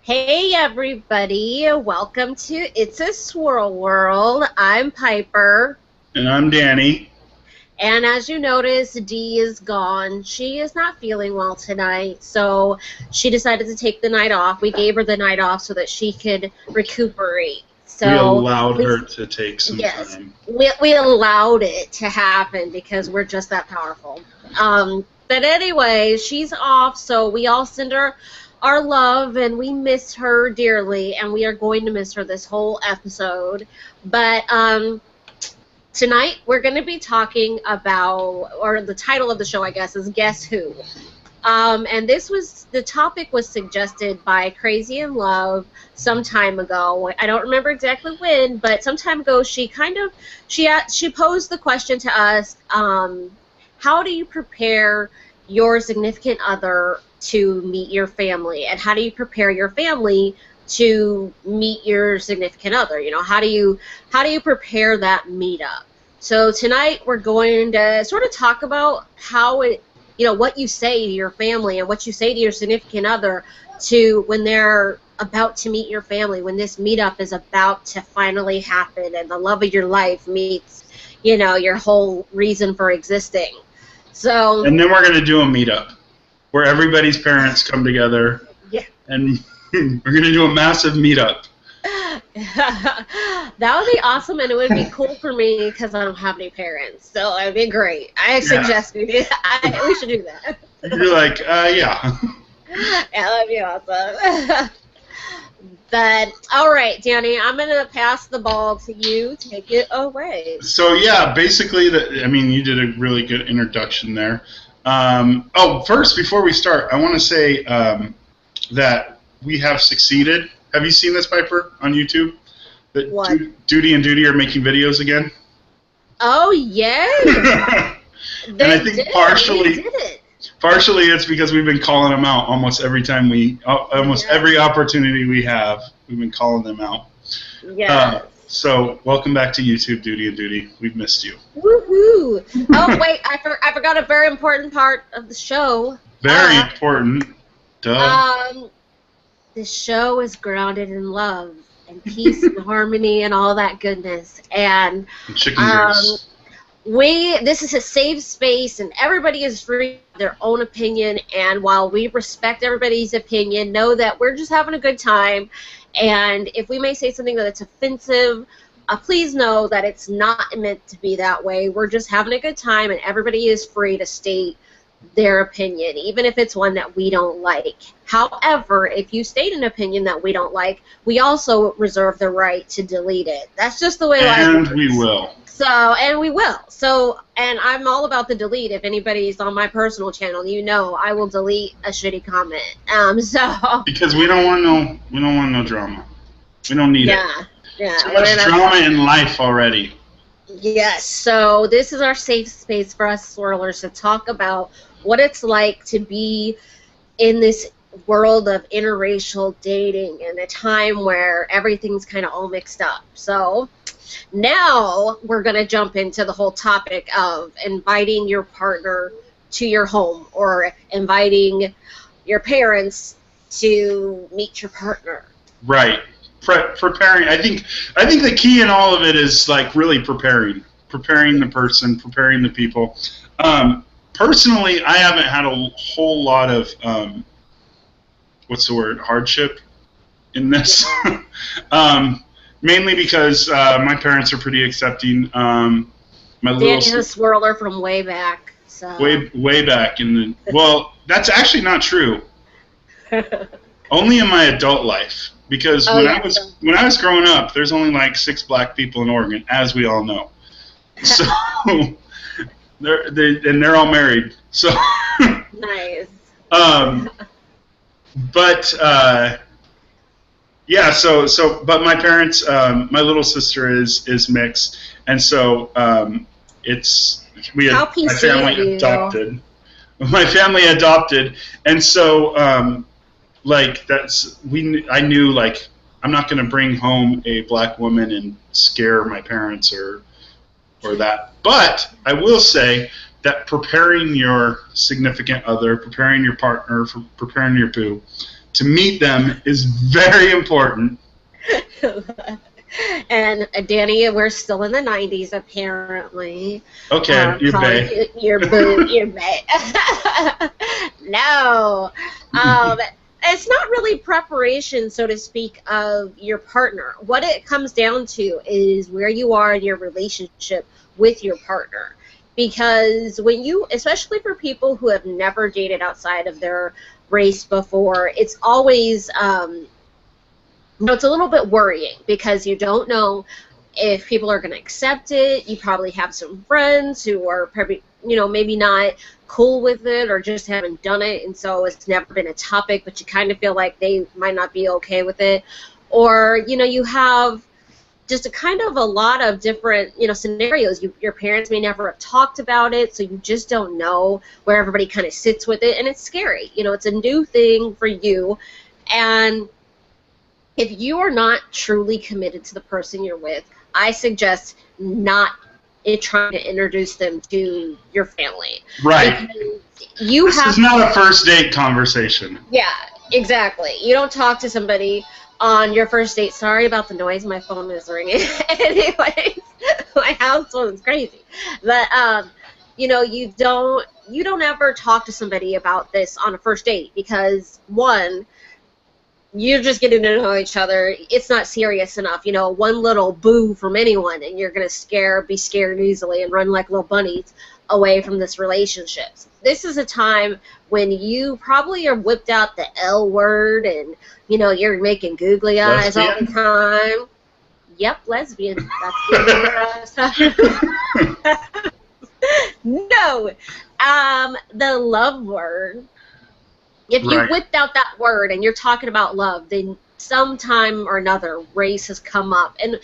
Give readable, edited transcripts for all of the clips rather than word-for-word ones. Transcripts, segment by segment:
Hey everybody, welcome to It's a Swirl World. I'm Piper. And I'm Danny. And as you notice, Dee is gone. She is not feeling well tonight, so she decided to take the night off. We gave her the night off so that she could recuperate. So we allowed her to take some time. We allowed it to happen because we're just that powerful. But anyway, she's off, so we all send her our love, and we miss her dearly, and we are going to miss her this whole episode. But tonight we're going to be talking about, or the title of the show, I guess, is Guess Who? And the topic was suggested by Crazy in Love some time ago. I don't remember exactly when, but some time ago she posed the question to us, how do you prepare your significant other to meet your family, and how do you prepare your family to meet your significant other? You know, how do you prepare that meetup? So tonight we're going to sort of talk about how what you say to your family and what you say to your significant other to when they're about to meet your family, when this meetup is about to finally happen and the love of your life meets, your whole reason for existing. So, and then we're going to do a meetup where everybody's parents come together. Yeah. And we're going to do a massive meetup. That would be awesome, and it would be cool for me because I don't have any parents. So it would be great. I suggest we do that. We should do that. You're like, yeah. Yeah, that'd be awesome. But, all right, Danny, I'm going to pass the ball to you. Take it away. So, yeah, basically, you did a really good introduction there. First, before we start, I want to say that we have succeeded. Have you seen this, Piper, on YouTube? That what? Duty and Duty are making videos again? Oh, yay! And I think partially it's because we've been calling them out almost every time every opportunity we have, we've been calling them out. Yeah. So welcome back to YouTube, Duty and Duty. We've missed you. Woohoo! Oh wait, I forgot a very important part of the show. Very important. Duh. The show is grounded in love and peace and harmony and all that goodness. And chicken grease. This is a safe space, and everybody is free to their own opinion. And while we respect everybody's opinion, know that we're just having a good time. And if we may say something that's offensive, please know that it's not meant to be that way. We're just having a good time, and everybody is free to state their opinion, even if it's one that we don't like. However, if you state an opinion that we don't like, we also reserve the right to delete it. That's just the way life works. And we will. And we will. And I'm all about the delete. If anybody's on my personal channel, I will delete a shitty comment. Because we don't want no drama. We don't need it. Yeah. Too much drama in life already. Yes. So this is our safe space for us swirlers to talk about what it's like to be in this world of interracial dating in a time where everything's kind of all mixed up. So now we're going to jump into the whole topic of inviting your partner to your home or inviting your parents to meet your partner. Right. Preparing. I think the key in all of it is like really preparing the person, preparing the people. Personally, I haven't had a whole lot of hardship in this. Mainly because my parents are pretty accepting. Danny's a swirler from way back. So. Way back in the. Well, that's actually not true. Only in my adult life, because when I was growing up, there's only like 6 black people in Oregon, as we all know. So they're all married. So nice. But. Yeah, but my parents, my little sister is mixed, and so my family adopted. My family adopted, and so I knew like I'm not going to bring home a black woman and scare my parents or that. But I will say that preparing your significant other, preparing your partner, preparing your boo to meet them is very important. And Danny, we're still in the 90s apparently. Okay, you're bae. You're boo, you're bae. No. It's not really preparation, so to speak, of your partner. What it comes down to is where you are in your relationship with your partner. Because when you, especially for people who have never dated outside of their race before, it's always, it's a little bit worrying because you don't know if people are going to accept it. You probably have some friends who are probably, maybe not cool with it or just haven't done it, and so it's never been a topic, but you kind of feel like they might not be okay with it. Or, you have just a lot of different, scenarios. Your parents may never have talked about it, so you just don't know where everybody kind of sits with it, and it's scary. It's a new thing for you, and if you are not truly committed to the person you're with, I suggest not trying to introduce them to your family. Right. This is not a first date conversation. Yeah, exactly. You don't talk to somebody on your first date. Sorry about the noise. My phone is ringing. Anyways, my house phone's crazy. But you don't ever talk to somebody about this on a first date because, one, you're just getting to know each other. It's not serious enough. One little boo from anyone, and you're going to be scared easily and run like little bunnies away from this relationship. This is a time when you probably are whipped out the L word, and, you're making googly eyes all the time. Yep, lesbian. That's the No. The love word. If you whipped out that word and you're talking about love, then sometime or another race has come up. And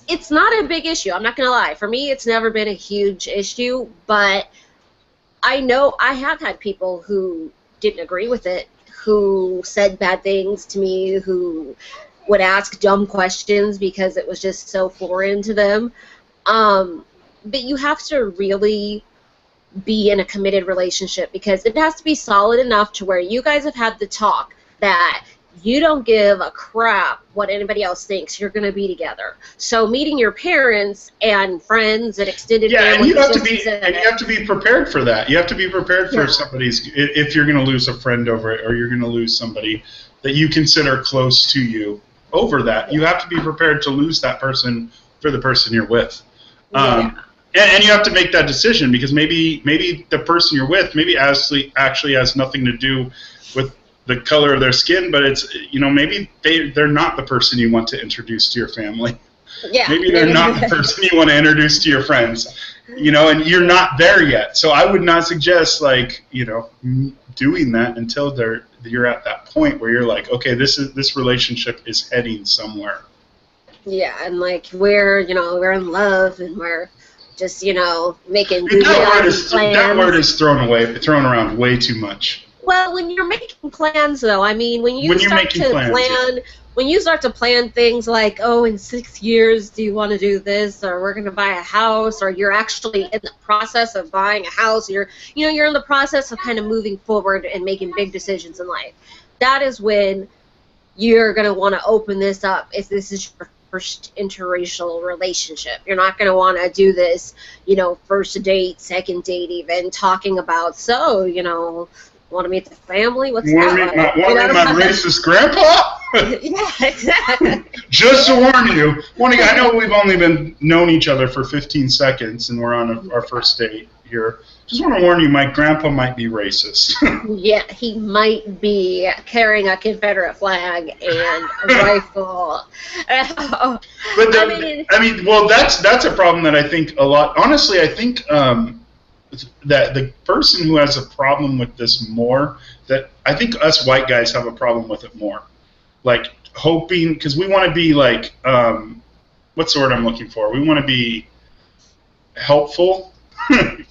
it's not a big issue. I'm not going to lie. For me, it's never been a huge issue, but I know I have had people who didn't agree with it, who said bad things to me, who would ask dumb questions because it was just so foreign to them. But you have to really be in a committed relationship because it has to be solid enough to where you guys have had the talk that you don't give a crap what anybody else thinks. You're going to be together. So meeting your parents and friends and extended family. And you have to be prepared for that. You have to be prepared for if you're going to lose a friend over it, or you're going to lose somebody that you consider close to you over that. You have to be prepared to lose that person for the person you're with. And you have to make that decision because maybe the person you're with actually has nothing to do with the color of their skin, but it's maybe they're not the person you want to introduce to your family. Yeah. Maybe they're not the person you want to introduce to your friends. And you're not there yet. So I would not suggest doing that until you're at that point where you're like, okay, this relationship is heading somewhere. Yeah, and we're in love and we're just, making that word is thrown around way too much. Well, when you're making plans, though, I mean, when you start to plan things like, oh, in 6 years, do you want to do this, or we're going to buy a house, or you're actually in the process of buying a house, you're in the process of kind of moving forward and making big decisions in life. That is when you're going to want to open this up if this is your first interracial relationship. You're not going to want to do this, first date, second date even, talking about, want to meet the family? What's that like? Want to meet my racist grandpa? Yeah, exactly. Just to warn you, I know we've only been known each other for 15 seconds and we're on our first date here. Just want to warn you, my grandpa might be racist. Yeah, he might be carrying a Confederate flag and a rifle. But that's a problem that I think a lot. Honestly, I think that the person who has a problem with this more, that I think us white guys have a problem with it more. Like hoping, because we want to be like, what's the word I'm looking for? We want to be helpful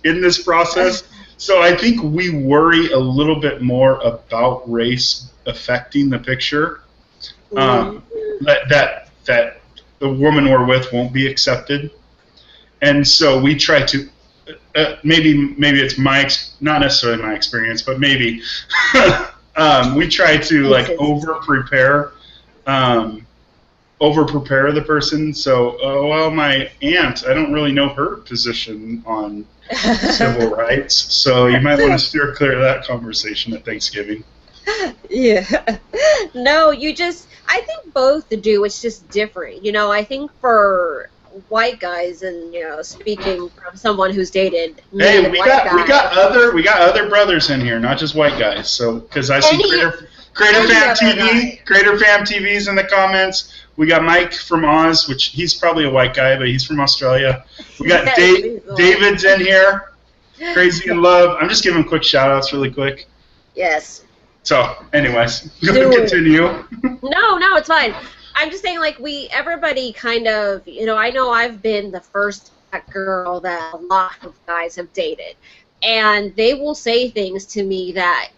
in this process. So I think we worry a little bit more about race affecting the picture. That the woman we're with won't be accepted, and so we try to. Maybe it's not necessarily my experience, but maybe we try to like over-prepare the person. So, well, my aunt, I don't really know her position on civil rights, so you might want to steer clear of that conversation at Thanksgiving. Yeah. No, I think both do. It's just different. I think for white guys, and speaking from someone who's dated we got other brothers in here, not just white guys. So because I see Greater Fam TV's in the comments. We got Mike from Oz, which he's probably a white guy, but he's from Australia. We got David's in here. Crazy in Love. I'm just giving quick shout outs really quick. Yes. So, anyways, continue. No, it's fine. I'm just saying, like, everybody kind of, I know I've been the first black girl that a lot of guys have dated, and they will say things to me that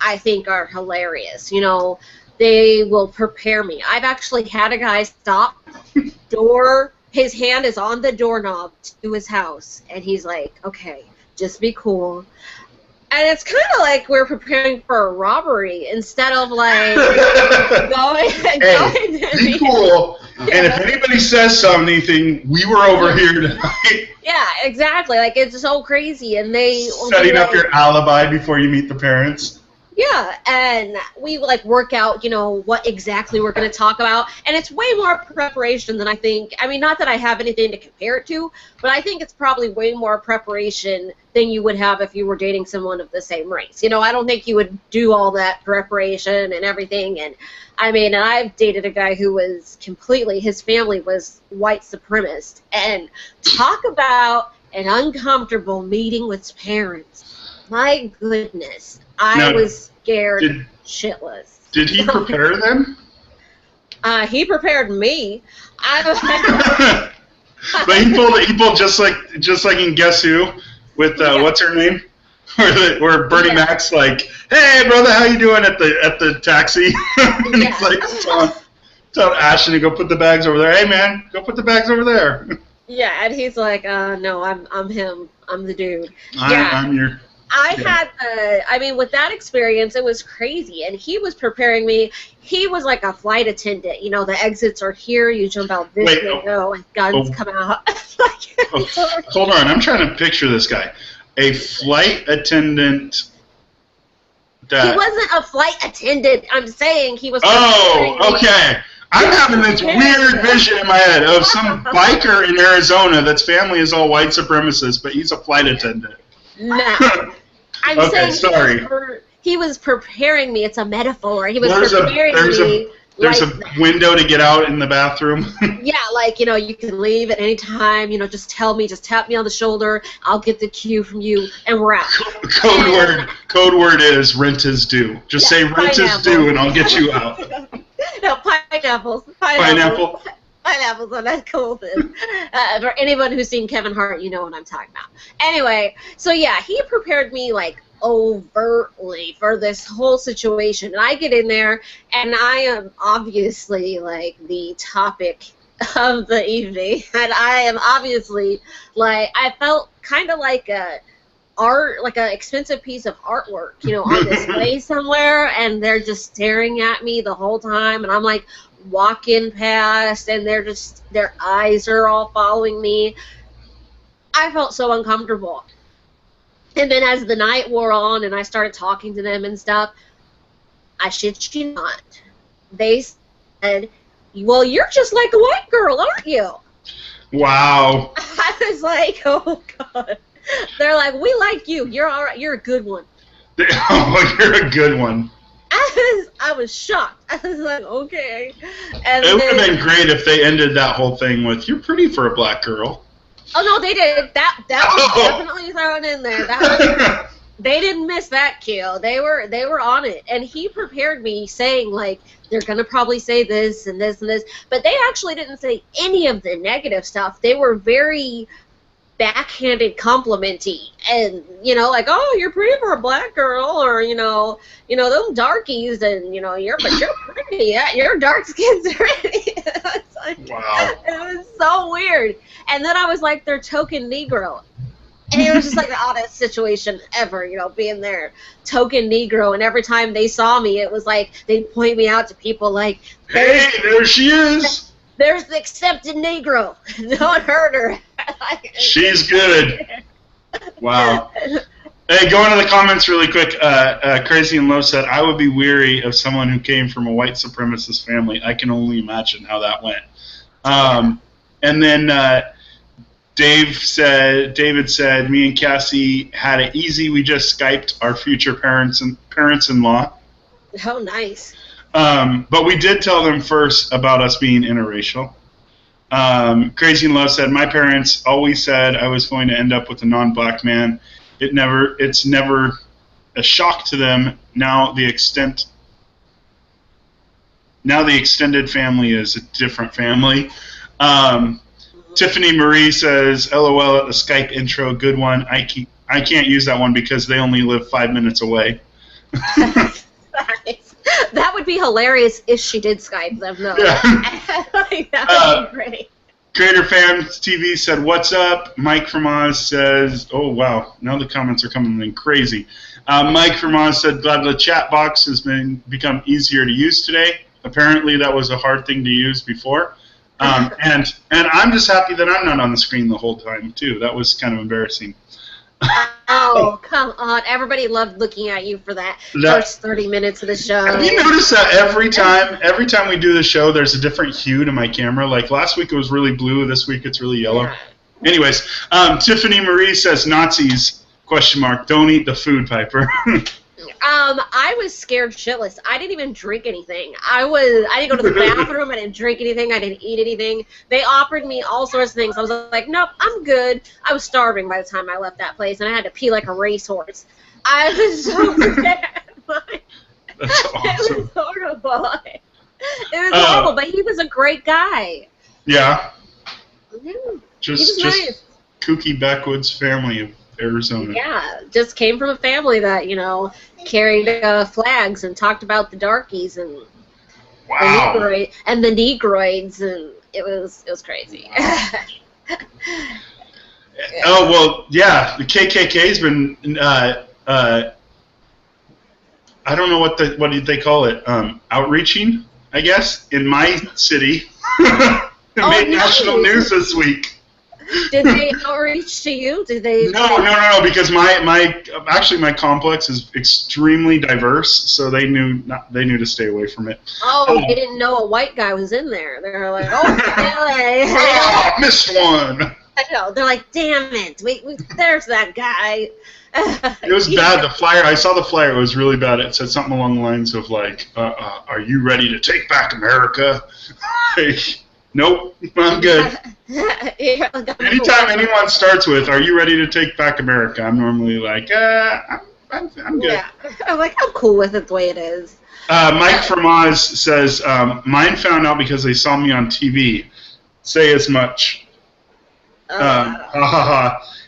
I think are hilarious. They will prepare me. I've actually had a guy stop his hand is on the doorknob to his house, and he's like, okay, just be cool. And it's kind of like we're preparing for a robbery instead of like going to be cool. Yeah. And if anybody says something, we were over here tonight. Yeah, exactly. Like, it's so crazy, and they setting up your alibi before you meet the parents. Yeah, and we work out, what exactly we're going to talk about, and it's way more preparation than I think. I mean, not that I have anything to compare it to, but I think it's probably way more preparation than you would have if you were dating someone of the same race. I don't think you would do all that preparation and everything, and I mean, I've dated a guy who was his family was white supremacist, and talk about an uncomfortable meeting with his parents. My goodness. I was scared shitless. Did he prepare them? He prepared me. But he pulled just like in Guess Who with what's her name? Where Bernie Mac's like, hey brother, how you doing at the taxi? And he's like, tell Ashton to go put the bags over there. Hey man, go put the bags over there. Yeah, and he's like, no, I'm him. I'm the dude. I'm your. With that experience, it was crazy, and he was preparing me. He was like a flight attendant. The exits are here. You jump out this window, and guns come out. Hold on, I'm trying to picture this guy. A flight attendant. He wasn't a flight attendant. I'm saying he was. Oh, okay. I'm having this weird vision in my head of some biker in Arizona that's family is all white supremacist, but he's a flight attendant. No. I'm saying sorry. He was preparing me. It's a metaphor. He was preparing me. There's a window to get out in the bathroom. Yeah, you can leave at any time. Just tell me, just tap me on the shoulder. I'll get the cue from you, and we're out. Code word is rent is due. Just say rent is due, and I'll get you out. No, pineapples. Pineapple. Pineapples on that cool thing. For anyone who's seen Kevin Hart, you know what I'm talking about. Anyway, so yeah, he prepared me overtly for this whole situation, and I get in there, and I am obviously the topic of the evening, and I am obviously I felt kind of like an expensive piece of artwork, on display somewhere, and they're just staring at me the whole time, and I'm walking past, and their eyes are all following me. I felt so uncomfortable. And then as the night wore on and I started talking to them and stuff, I shit you not, they said, well, you're just like a white girl, aren't you? Wow. I was like, oh God. They're like, we like you. You're all right. You're a good one. Oh, you're a good one. I was shocked. I was like, okay. And it would have been great if they ended that whole thing with, you're pretty for a black girl. Oh, no, they did. That was definitely thrown in there. They didn't miss that cue. They were on it. And he prepared me saying, they're going to probably say this and this and this. But they actually didn't say any of the negative stuff. They were very backhanded complimenty, and oh, you're pretty for a black girl, or them darkies, and you're pretty, yeah, your dark skin's pretty. Wow, it was so weird. And then I was like their token Negro, And it was just like the oddest situation ever, you know, being their token Negro. And every time they saw me, it was like they'd point me out to people like, hey, there she is. There's the accepted Negro. Don't hurt her. She's good. Wow. Hey, going to the comments really quick. Crazy in Love said, I would be weary of someone who came from a white supremacist family. I can only imagine how that went. And then David said, me and Cassie had it easy. We just Skyped our future parents-in-law. Oh, nice. But we did tell them first about us being interracial. Crazy in Love said, my parents always said I was going to end up with a non-black man. It's never a shock to them. Now the extended family is a different family. Tiffany Marie says, LOL at the Skype intro, good one. I can't use that one because they only live 5 minutes away. That would be hilarious if she did Skype them, though. Yeah. Like, that would be great. Creator Fans TV said, what's up? Mike from Oz says, oh, wow. Now the comments are coming in crazy. Mike from Oz said, glad the chat box has become easier to use today. Apparently that was a hard thing to use before. And I'm just happy that I'm not on the screen the whole time, too. That was kind of embarrassing. Oh, come on. Everybody loved looking at you for that first 30 minutes of the show. Have you noticed that every time we do the show, there's a different hue to my camera? Like last week it was really blue, this week it's really yellow. Yeah. Anyways, Tiffany Marie says, Nazis, ? Don't eat the food, Piper. I was scared shitless. I didn't even drink anything. I didn't go to the bathroom. I didn't drink anything. I didn't eat anything. They offered me all sorts of things. I was like, nope, I'm good. I was starving by the time I left that place, and I had to pee like a racehorse. I was so terrified. That's awesome. It was horrible. It was horrible, but he was a great guy. Yeah. Yeah. Just nice. Kooky backwoods family of Arizona. Yeah, just came from a family that, you know, carried flags and talked about the darkies and the Negroids, and it was crazy. Wow. Oh well, yeah. The KKK's been I don't know what they call it, outreaching, I guess, in my city. It made national news this week. Did they outreach to you? Did they? No, because my complex is extremely diverse, so they knew to stay away from it. Oh, they didn't know a white guy was in there. They were like, oh, really? Oh, missed one. I know. They're like, damn it, there's that guy. It was bad. The flyer, I saw the flyer. It was really bad. It said something along the lines of like, "Are you ready to take back America?" Nope, I'm good. Anytime anyone starts with, "Are you ready to take back America?" I'm normally like, I'm good. Yeah, I'm like, I'm cool with it the way it is. Mike from Oz says, mine found out because they saw me on TV. Say as much.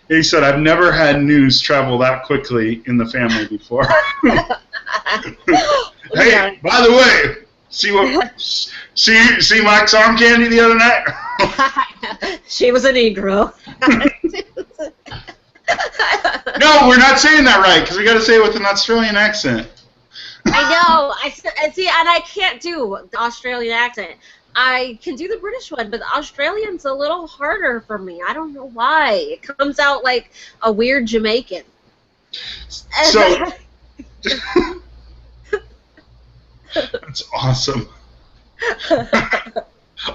He said, I've never had news travel that quickly in the family before. Hey, by the way, see Mike's arm candy the other night? She was a Negro. No, we're not saying that right, because we got to say it with an Australian accent. I know. I see, and I can't do the Australian accent. I can do the British one, but the Australian's a little harder for me. I don't know why. It comes out like a weird Jamaican. So, that's awesome.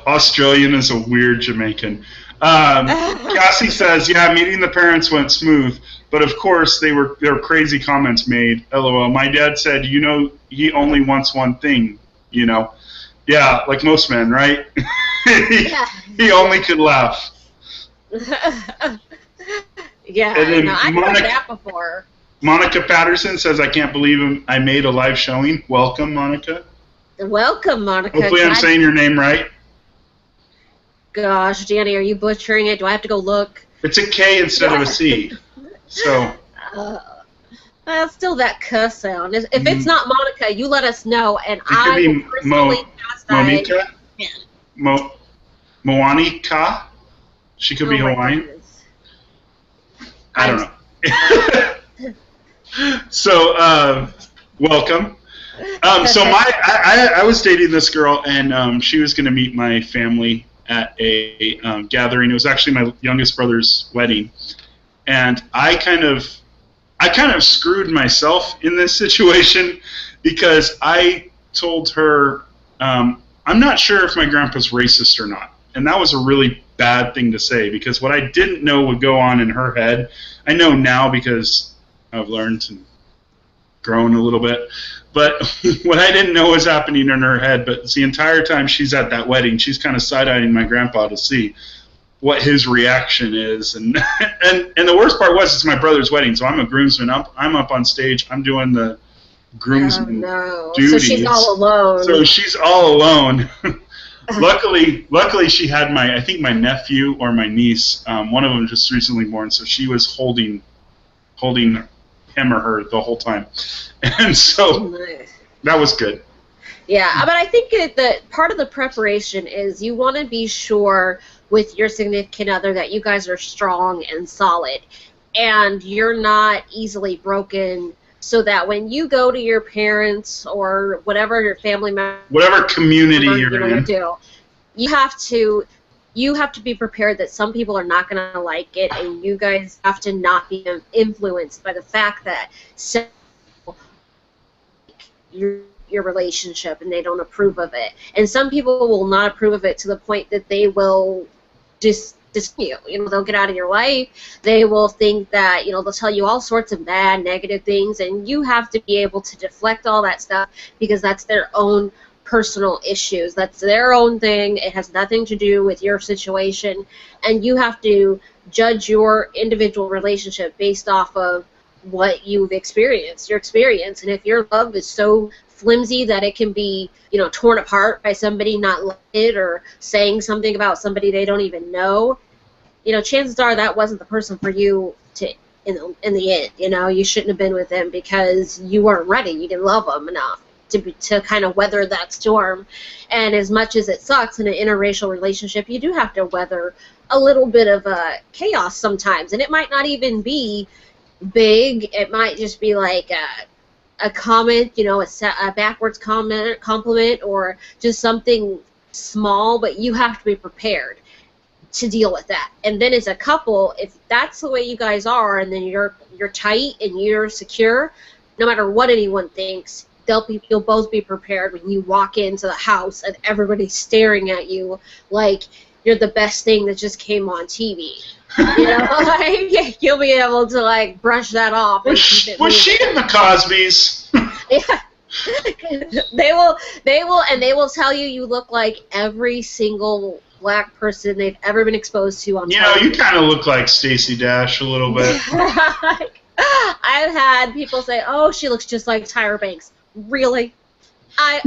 Australian is a weird Jamaican. Cassie says, yeah, meeting the parents went smooth, but of course there were crazy comments made. LOL. My dad said, you know, he only wants one thing, you know. Yeah, like most men, right? he only could laugh. Yeah, and then I've heard that before. Monica Patterson says, I can't believe I made a live showing. Welcome, Monica. Welcome, Monica. Hopefully I'm saying your name right. Gosh, Danny, are you butchering it? Do I have to go look? It's a K instead of a C. So. Still that cuss sound. If it's not Monica, you let us know, and I will personally Monica? Moanika? She could be Hawaiian. I don't know. So, welcome. So I was dating this girl, and she was going to meet my family at a gathering. It was actually my youngest brother's wedding, and I kind of screwed myself in this situation because I told her I'm not sure if my grandpa's racist or not, and that was a really bad thing to say because what I didn't know would go on in her head, I know now because I've learned and grown a little bit. But what I didn't know was happening in her head, but the entire time she's at that wedding, she's kind of side-eyeing my grandpa to see what his reaction is. And the worst part was it's my brother's wedding, so I'm a groomsman. I'm up on stage. I'm doing the groomsman duties. So she's all alone. So she's all alone. Luckily, she had I think my nephew or my niece. One of them just recently born, so she was holding him or her the whole time, and so that was good. Yeah, but I think that part of the preparation is you want to be sure with your significant other that you guys are strong and solid, and you're not easily broken. So that when you go to your parents or whatever your family member, whatever community you're in, you have to be prepared that some people are not going to like it, and you guys have to not be influenced by the fact that your relationship and they don't approve of it. And some people will not approve of it to the point that they will diss you. They'll get out of your life. They will think that, they'll tell you all sorts of bad, negative things, and you have to be able to deflect all that stuff because that's their own personal issues. That's their own thing. It has nothing to do with your situation, and you have to judge your individual relationship based off of what you've experienced, your experience. And if your love is so flimsy that it can be, torn apart by somebody not liking it or saying something about somebody they don't even know, chances are that wasn't the person for you to in the end. You shouldn't have been with them because you weren't ready. You didn't love them enough to kind of weather that storm. And as much as it sucks in an interracial relationship, you do have to weather a little bit of chaos sometimes. And it might not even be big. It might just be like a comment, a backwards compliment, or just something small, but you have to be prepared to deal with that. And then as a couple, if that's the way you guys are, and then you're tight and you're secure, no matter what anyone thinks, you'll both be prepared when you walk into the house and everybody's staring at you like you're the best thing that just came on TV. You'll be able to brush that off. Was she in the Cosbys? Yeah. They will tell you look like every single black person they've ever been exposed to on television. You kind of look like Stacey Dash a little bit. I've had people say, "Oh, she looks just like Tyra Banks." Really? I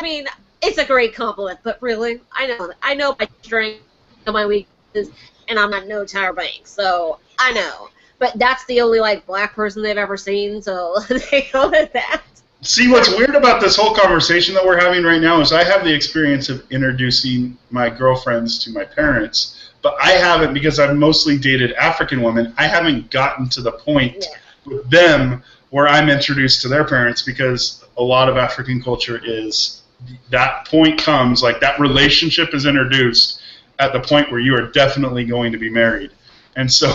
mean, it's a great compliment, but really, I know my strengths, my weaknesses, and I'm not no Tyra Banks, so I know. But that's the only black person they've ever seen, so they go with that. See, what's weird about this whole conversation that we're having right now is I have the experience of introducing my girlfriends to my parents, but I haven't, because I've mostly dated African women, I haven't gotten to the point with them where I'm introduced to their parents, because a lot of African culture is that point comes, that relationship is introduced at the point where you are definitely going to be married. And so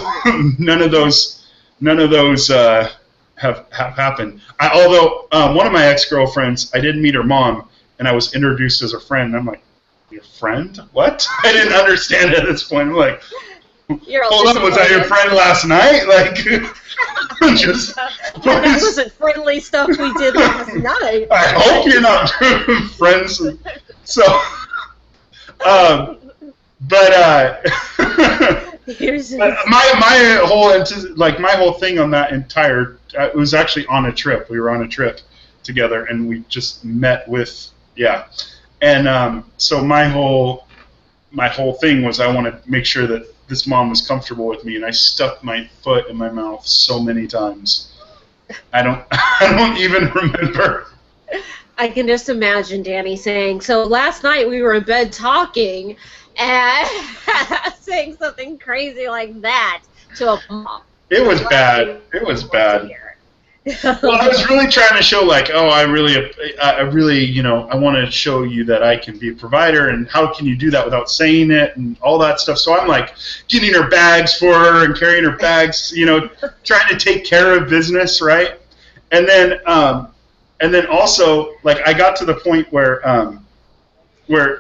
none of those have happened. Although one of my ex-girlfriends, I didn't meet her mom, and I was introduced as a friend. And I'm like, your friend? What? I didn't understand at this point. I'm like, hold on, was that your friend last night? That wasn't friendly stuff we did last night. I hope you're not friends. So, my whole thing on that entire, it was actually on a trip. We were on a trip together, and we just met with, and so my whole thing was I want to make sure that this mom was comfortable with me, and I stuck my foot in my mouth so many times. I don't even remember. I can just imagine Danny saying, "So last night we were in bed talking," and saying something crazy like that to a mom. It was bad. It was bad. Well, I was really trying to show, like, oh, I really, you know, I want to show you that I can be a provider, and how can you do that without saying it, and all that stuff. So I'm like getting her bags for her and carrying her bags, you know, trying to take care of business, right? And then also, like, I got to the point where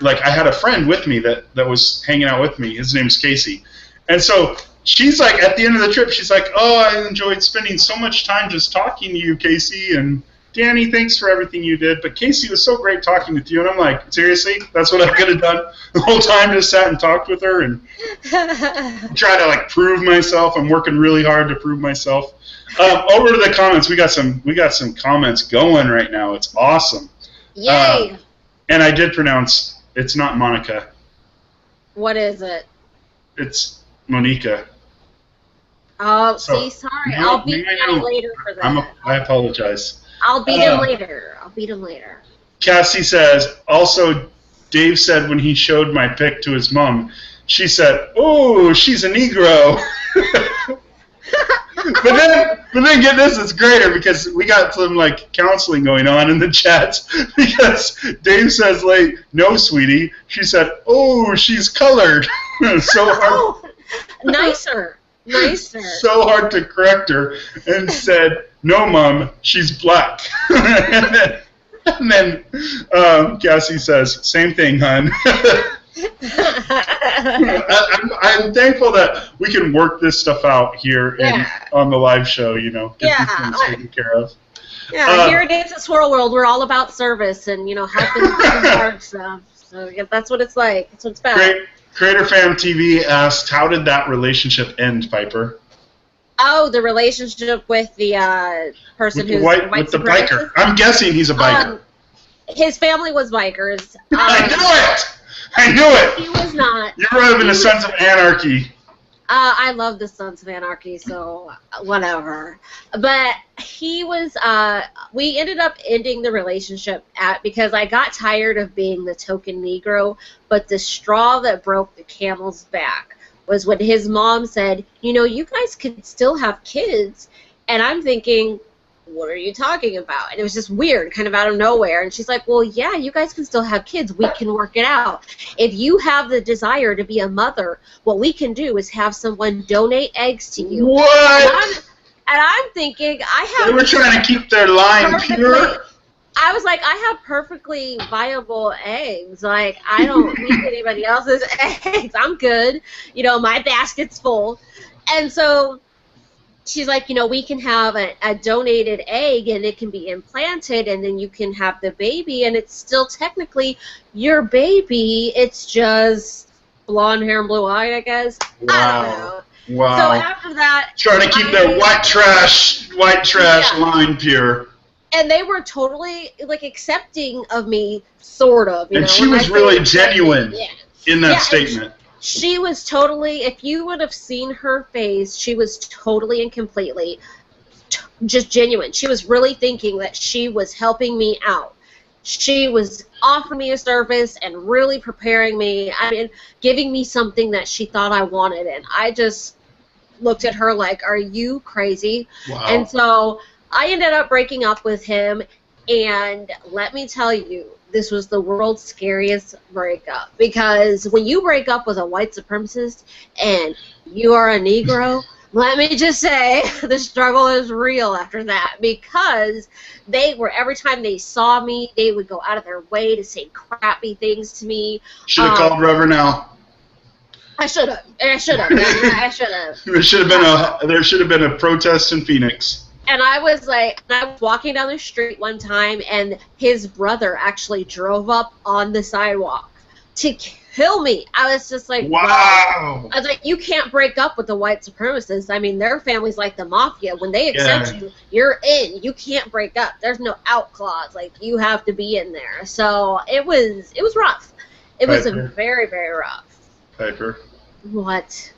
like I had a friend with me that was hanging out with me. His name's Casey, and so. She's like, at the end of the trip, she's like, oh, I enjoyed spending so much time just talking to you, Casey, and Danny, thanks for everything you did, but Casey, it was so great talking with you. And I'm like, seriously? That's what I could have done the whole time, just sat and talked with her and try to, like, prove myself. I'm working really hard to prove myself. Over to the comments. We got some comments going right now. It's awesome. Yay! And I did pronounce, it's not Monica. What is it? It's Monica. Oh, see, sorry. I'll beat him later for that. I apologize. I'll beat him later. Cassie says, also, Dave said when he showed my pic to his mom, she said, oh, she's a Negro. but then get this, it's greater because we got some, like, counseling going on in the chats because Dave says, like, no, sweetie. She said, oh, she's colored. So hard. Oh, nicer. So hard to correct her, and said, no, Mom, she's black. and then Cassie says, same thing, hon. I'm thankful that we can work this stuff out here on the live show, you know, get these things taken care of. Yeah, here at Dance at Swirl World, we're all about service and, you know, helping hard stuff. So yeah, that's what it's like. That's what it's about. Great. Creator Fam TV asked, how did that relationship end, Piper? Oh, the relationship with the person who's white with the biker. I'm guessing he's a biker. His family was bikers. I knew it! He was not. You're right in the Sons of Anarchy. I love the Sons of Anarchy, so whatever. But he was, we ended up ending the relationship because I got tired of being the token Negro, but the straw that broke the camel's back was when his mom said, you know, you guys could still have kids. And I'm thinking, what are you talking about? And it was just weird, kind of out of nowhere. And she's like, well, yeah, you guys can still have kids. We can work it out. If you have the desire to be a mother, what we can do is have someone donate eggs to you. What? And I'm thinking, They were trying to keep their line pure. I was like, I have perfectly viable eggs. Like, I don't need anybody else's eggs. I'm good. You know, my basket's full. And so she's like, you know, we can have a donated egg and it can be implanted and then you can have the baby and it's still technically your baby. It's just blonde hair and blue eye, I guess. Wow. I don't know. Wow. So after that, trying to keep their white trash line pure. And they were totally, like, accepting of me, sort of. You and know, she was really genuine in that statement. She was totally, if you would have seen her face, she was totally and completely just genuine. She was really thinking that she was helping me out. She was offering me a service and really preparing me, I mean, giving me something that she thought I wanted. And I just looked at her like, are you crazy? Wow. And so I ended up breaking up with him, and let me tell you, this was the world's scariest breakup, because when you break up with a white supremacist and you are a Negro, let me just say the struggle is real after that, because they were, every time they saw me, they would go out of their way to say crappy things to me. Should have called Reverend Al. I should have. There should have been a protest in Phoenix. And I was like, I was walking down the street one time, and his brother actually drove up on the sidewalk to kill me. I was just like, wow. I was like, you can't break up with the white supremacists. I mean, their family's like the mafia. When they accept you, you're in. You can't break up. There's no out clause. Like, you have to be in there. So it was rough. It was very, very rough. Piper. What?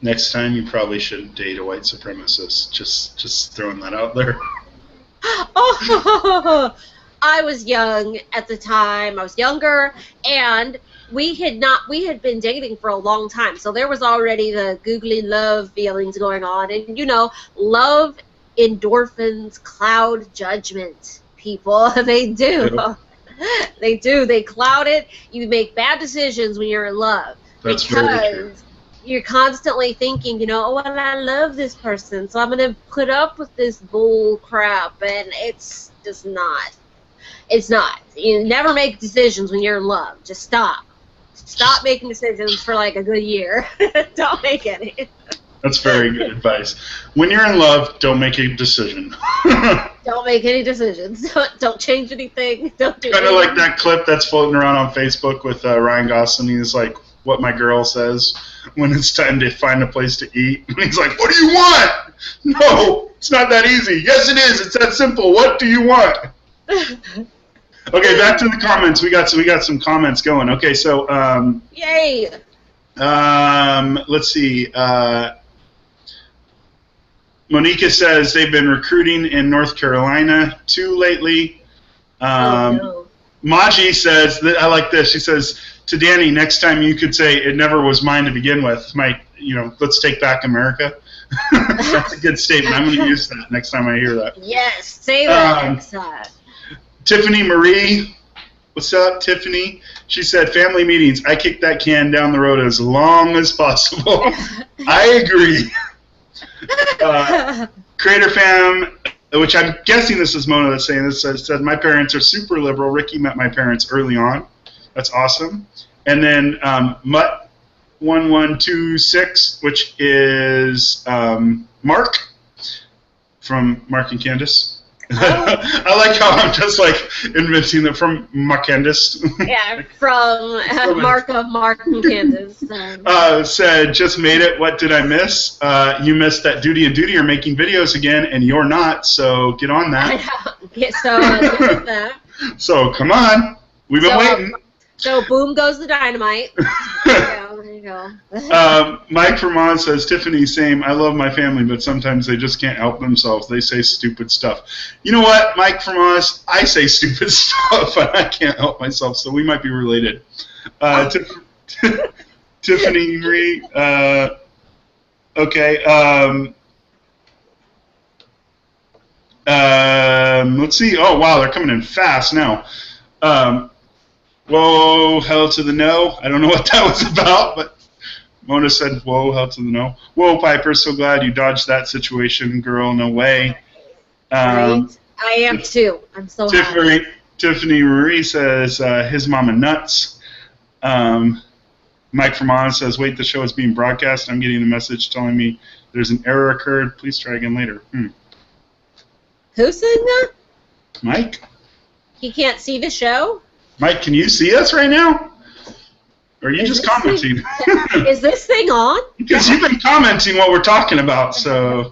Next time, you probably shouldn't date a white supremacist. Just throwing that out there. Oh, I was young at the time. I was younger, and we had been dating for a long time, so there was already the googly love feelings going on, and love endorphins cloud judgment, people. They do. They cloud it. You make bad decisions when you're in love. That's very true. You're constantly thinking, oh, well, I love this person, so I'm going to put up with this bull crap, and it's just not. It's not. You never make decisions when you're in love. Just stop. Stop making decisions for like a good year. Don't make any. That's very good advice. When you're in love, don't make a decision. Don't make any decisions. Don't change anything. Don't do kind of like that clip that's floating around on Facebook with Ryan Gosling. He's like, what my girl says when it's time to find a place to eat. And he's like, what do you want? No, it's not that easy. Yes, it is. It's that simple. What do you want? Okay, back to the comments. We got some comments going. Okay, so yay. Let's see. Monica says they've been recruiting in North Carolina too lately. No. Maji says that I like this. She says to Danny, next time you could say it never was mine to begin with. Let's take back America. That's a good statement. I'm going to use that next time I hear that. Yes, say that next time. Tiffany Marie, what's up, Tiffany? She said, family meetings, I kick that can down the road as long as possible. I agree. Creator Fam, which I'm guessing this is Mona that's saying this, said, my parents are super liberal. Ricky met my parents early on. That's awesome. And then Mutt1126, which is Mark from Mark and Candace. Oh. I like how I'm just like inventing it from Mark Candace. Yeah, from Mark of Mark and Candace. Said, just made it. What did I miss? You missed that Duty and Duty are making videos again, and you're not. So get on that. So come on. We've been waiting. So boom goes the dynamite. There you go. Mike Vermont says, Tiffany, same. I love my family, but sometimes they just can't help themselves. They say stupid stuff. You know what, Mike Vermont? I say stupid stuff, and I can't help myself, so we might be related. Tiffany Marie. Okay. Let's see. Oh, wow, they're coming in fast now. Whoa, hell to the no. I don't know what that was about, but Mona said, whoa, hell to the no. Whoa, Piper, so glad you dodged that situation, girl. No way. Right. I am too. I'm so happy. Tiffany Marie says, his mama nuts. Mike Vermont says, wait, the show is being broadcast. I'm getting a message telling me there's an error occurred. Please try again later. Who's saying that? Mike. He can't see the show? Mike, can you see us right now? Or are you just commenting? Is this thing on? Because you've been commenting what we're talking about, so.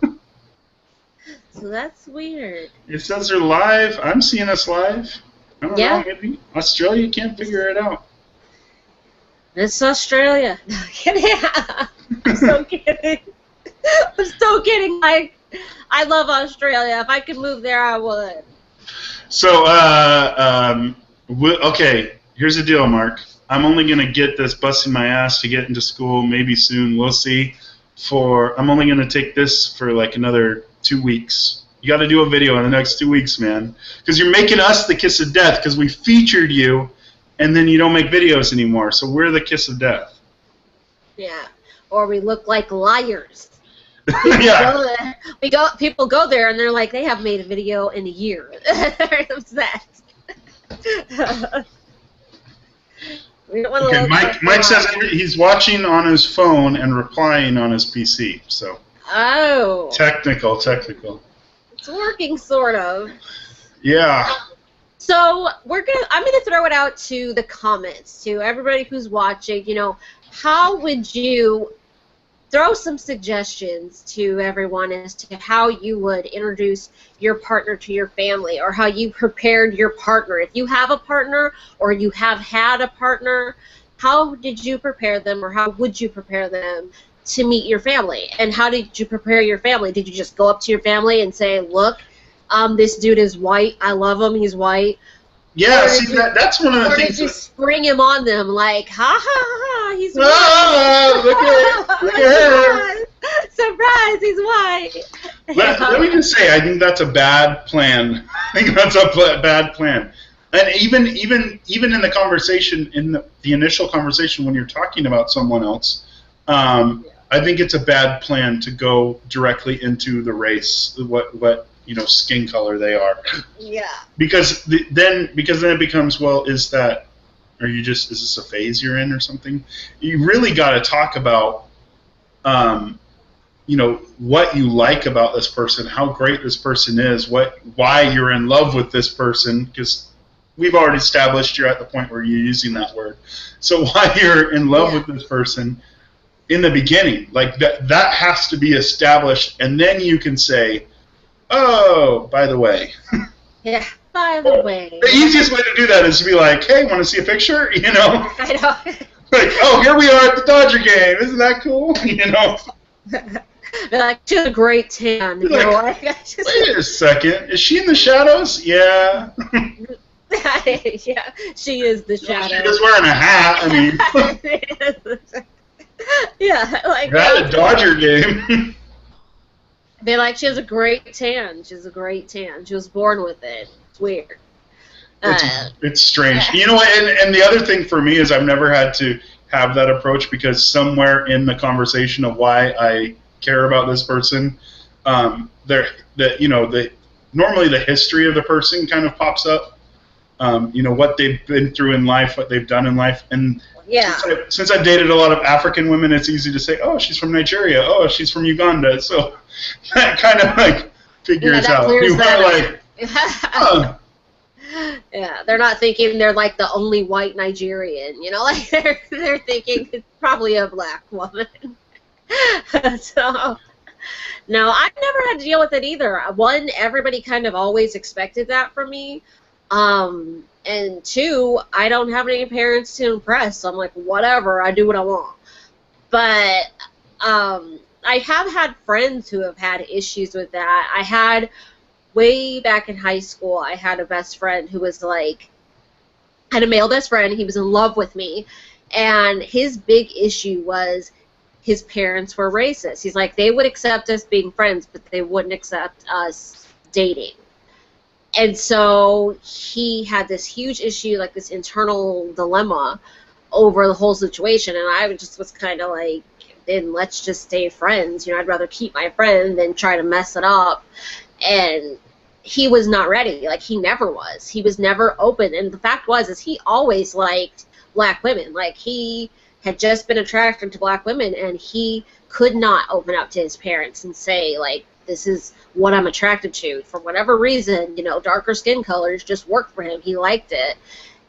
So that's weird. It says they're live. I'm seeing us live. I don't know, maybe Australia can't figure it out. It's Australia. No, kidding. I'm so kidding. I'm so kidding, Mike. I love Australia. If I could move there, I would. So, okay, here's the deal, Mark. I'm only going to get this busting my ass to get into school maybe soon. We'll see. I'm only going to take this for like another 2 weeks. You got to do a video in the next 2 weeks, man. Because you're making us the kiss of death because we featured you, and then you don't make videos anymore. So we're the kiss of death. Yeah. Or we look like liars. People go there and they're like, they haven't made a video in a year. What's that? We don't want to Mike says he's watching on his phone and replying on his PC. So. Oh. Technical. It's working, sort of. Yeah. So I'm gonna throw it out to the comments, to everybody who's watching. How would you throw some suggestions to everyone as to how you would introduce your partner to your family, or how you prepared your partner. If you have a partner or you have had a partner, how did you prepare them, or how would you prepare them to meet your family? And how did you prepare your family? Did you just go up to your family and say, look, this dude is white, I love him, he's white, Yeah, see, that's one of the things. Or did you spring him on them like, ha ha ha, he's white. Look at her. Surprise, he's white. Let me just say, I think that's a bad plan. I think that's a bad plan. And even in the conversation, in the initial conversation when you're talking about someone else, I think it's a bad plan to go directly into the race, what skin color they are. Yeah. Because then it becomes, well, is this a phase you're in or something? You really got to talk about, what you like about this person, how great this person is, why you're in love with this person, because we've already established you're at the point where you're using that word. So why you're in love with this person in the beginning, like that has to be established, and then you can say, oh, by the way. Yeah, by the way. The easiest way to do that is to be like, hey, want to see a picture? I know. Like, oh, here we are at the Dodger game. Isn't that cool? They're like, she has a great tan. Like, wait a second. Is she in the shadows? Yeah. Yeah, she is the shadow. She's just wearing a hat. I mean. Yeah, like. You're at a Dodger game. They're like, she has a great tan. She has a great tan. She was born with it. It's weird. It's strange. You know what? And the other thing for me is I've never had to have that approach, because somewhere in the conversation of why I care about this person, normally the history of the person kind of pops up. What they've been through in life, what they've done in life, and since I've dated a lot of African women, it's easy to say, oh, she's from Nigeria, oh, she's from Uganda, so that kind of like figures out. You are like, oh. Yeah, they're not thinking they're like the only white Nigerian, like they're thinking it's probably a black woman. So, no, I've never had to deal with it either. One, everybody kind of always expected that from me. And two, I don't have any parents to impress, so I'm like, whatever, I do what I want. But I have had friends who have had issues with that. I had, way back in high school, I had a best friend who was like, I had a male best friend, he was in love with me, and his big issue was his parents were racist. He's like, they would accept us being friends, but they wouldn't accept us dating. And so he had this huge issue, like this internal dilemma over the whole situation, and I just was kind of like, then let's just stay friends. I'd rather keep my friend than try to mess it up. And he was not ready. Like, he never was. He was never open. And the fact is he always liked black women. Like, he had just been attracted to black women, and he could not open up to his parents and say, like, this is what I'm attracted to. For whatever reason, darker skin colors just worked for him. He liked it.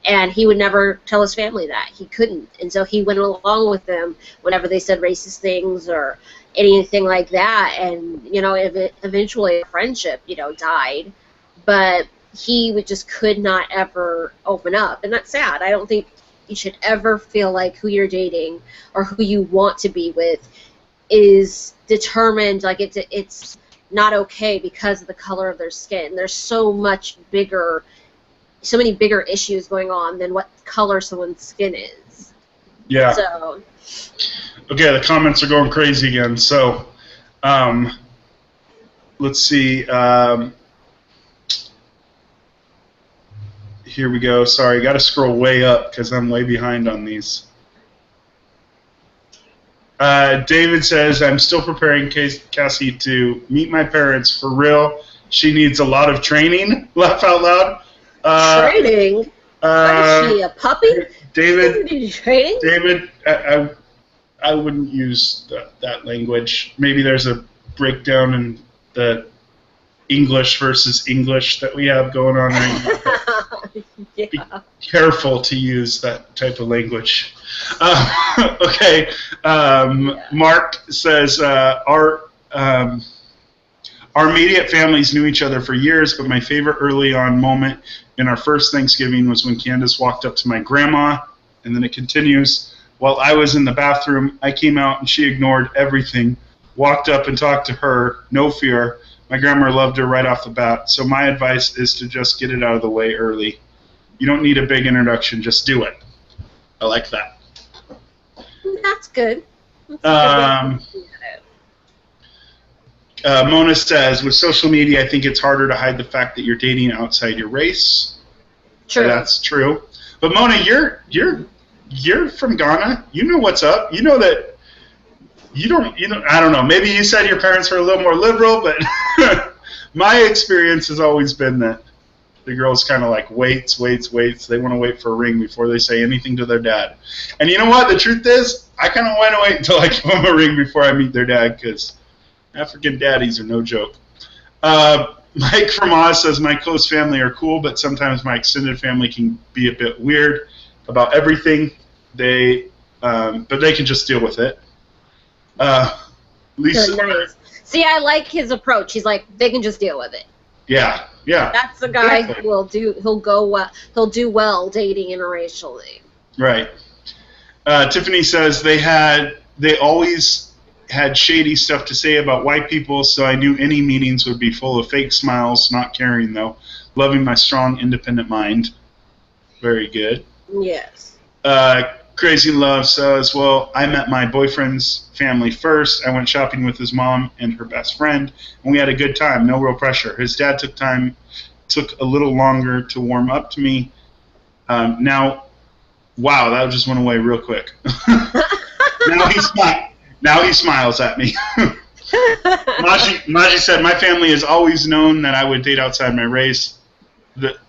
And he would never tell his family that. He couldn't. And so he went along with them whenever they said racist things or anything like that. And, eventually a friendship, died. But he just could not ever open up. And that's sad. I don't think you should ever feel like who you're dating or who you want to be with is determined, like it's not okay because of the color of their skin. There's so many bigger issues going on than what color someone's skin is. Yeah. So. Okay, the comments are going crazy again. So, let's see. Here we go. Sorry, got to scroll way up because I'm way behind on these. David says, I'm still preparing Cassie to meet my parents for real. She needs a lot of training. Laugh out loud. Training? Is she a puppy? David, training? David, I wouldn't use that language. Maybe there's a breakdown in the English versus English that we have going on right now. Yeah. Be careful to use that type of language. Okay. Mark says, our immediate families knew each other for years, but my favorite early on moment in our first Thanksgiving was when Candace walked up to my grandma, and then it continues. While I was in the bathroom, I came out and she ignored everything, walked up and talked to her, no fear. My grandma loved her right off the bat, so my advice is to just get it out of the way early. You don't need a big introduction. Just do it. I like that. That's good. That's Mona says, with social media, I think it's harder to hide the fact that you're dating outside your race. true. That's true. But Mona, you're from Ghana. You know what's up. You know that you don't. I don't know. Maybe you said your parents were a little more liberal, but my experience has always been that the girls kind of like waits. They want to wait for a ring before they say anything to their dad. And you know what? The truth is, I kind of want to wait until I give them a ring before I meet their dad, because African daddies are no joke. Mike from Oz says, my close family are cool, but sometimes my extended family can be a bit weird about everything. But they can just deal with it. Lisa, nice. See, I like his approach. He's like, they can just deal with it. Yeah. That's the guy who will do. He'll do well dating interracially. Right. Tiffany says they always had shady stuff to say about white people, so I knew any meetings would be full of fake smiles, not caring though. Loving my strong, independent mind. Very good. Yes. Crazy Love says, well, I met my boyfriend's family first. I went shopping with his mom and her best friend, and we had a good time. No real pressure. His dad took a little longer to warm up to me. Now, wow, that just went away real quick. Now he smiles at me. Maji said, my family has always known that I would date outside my race,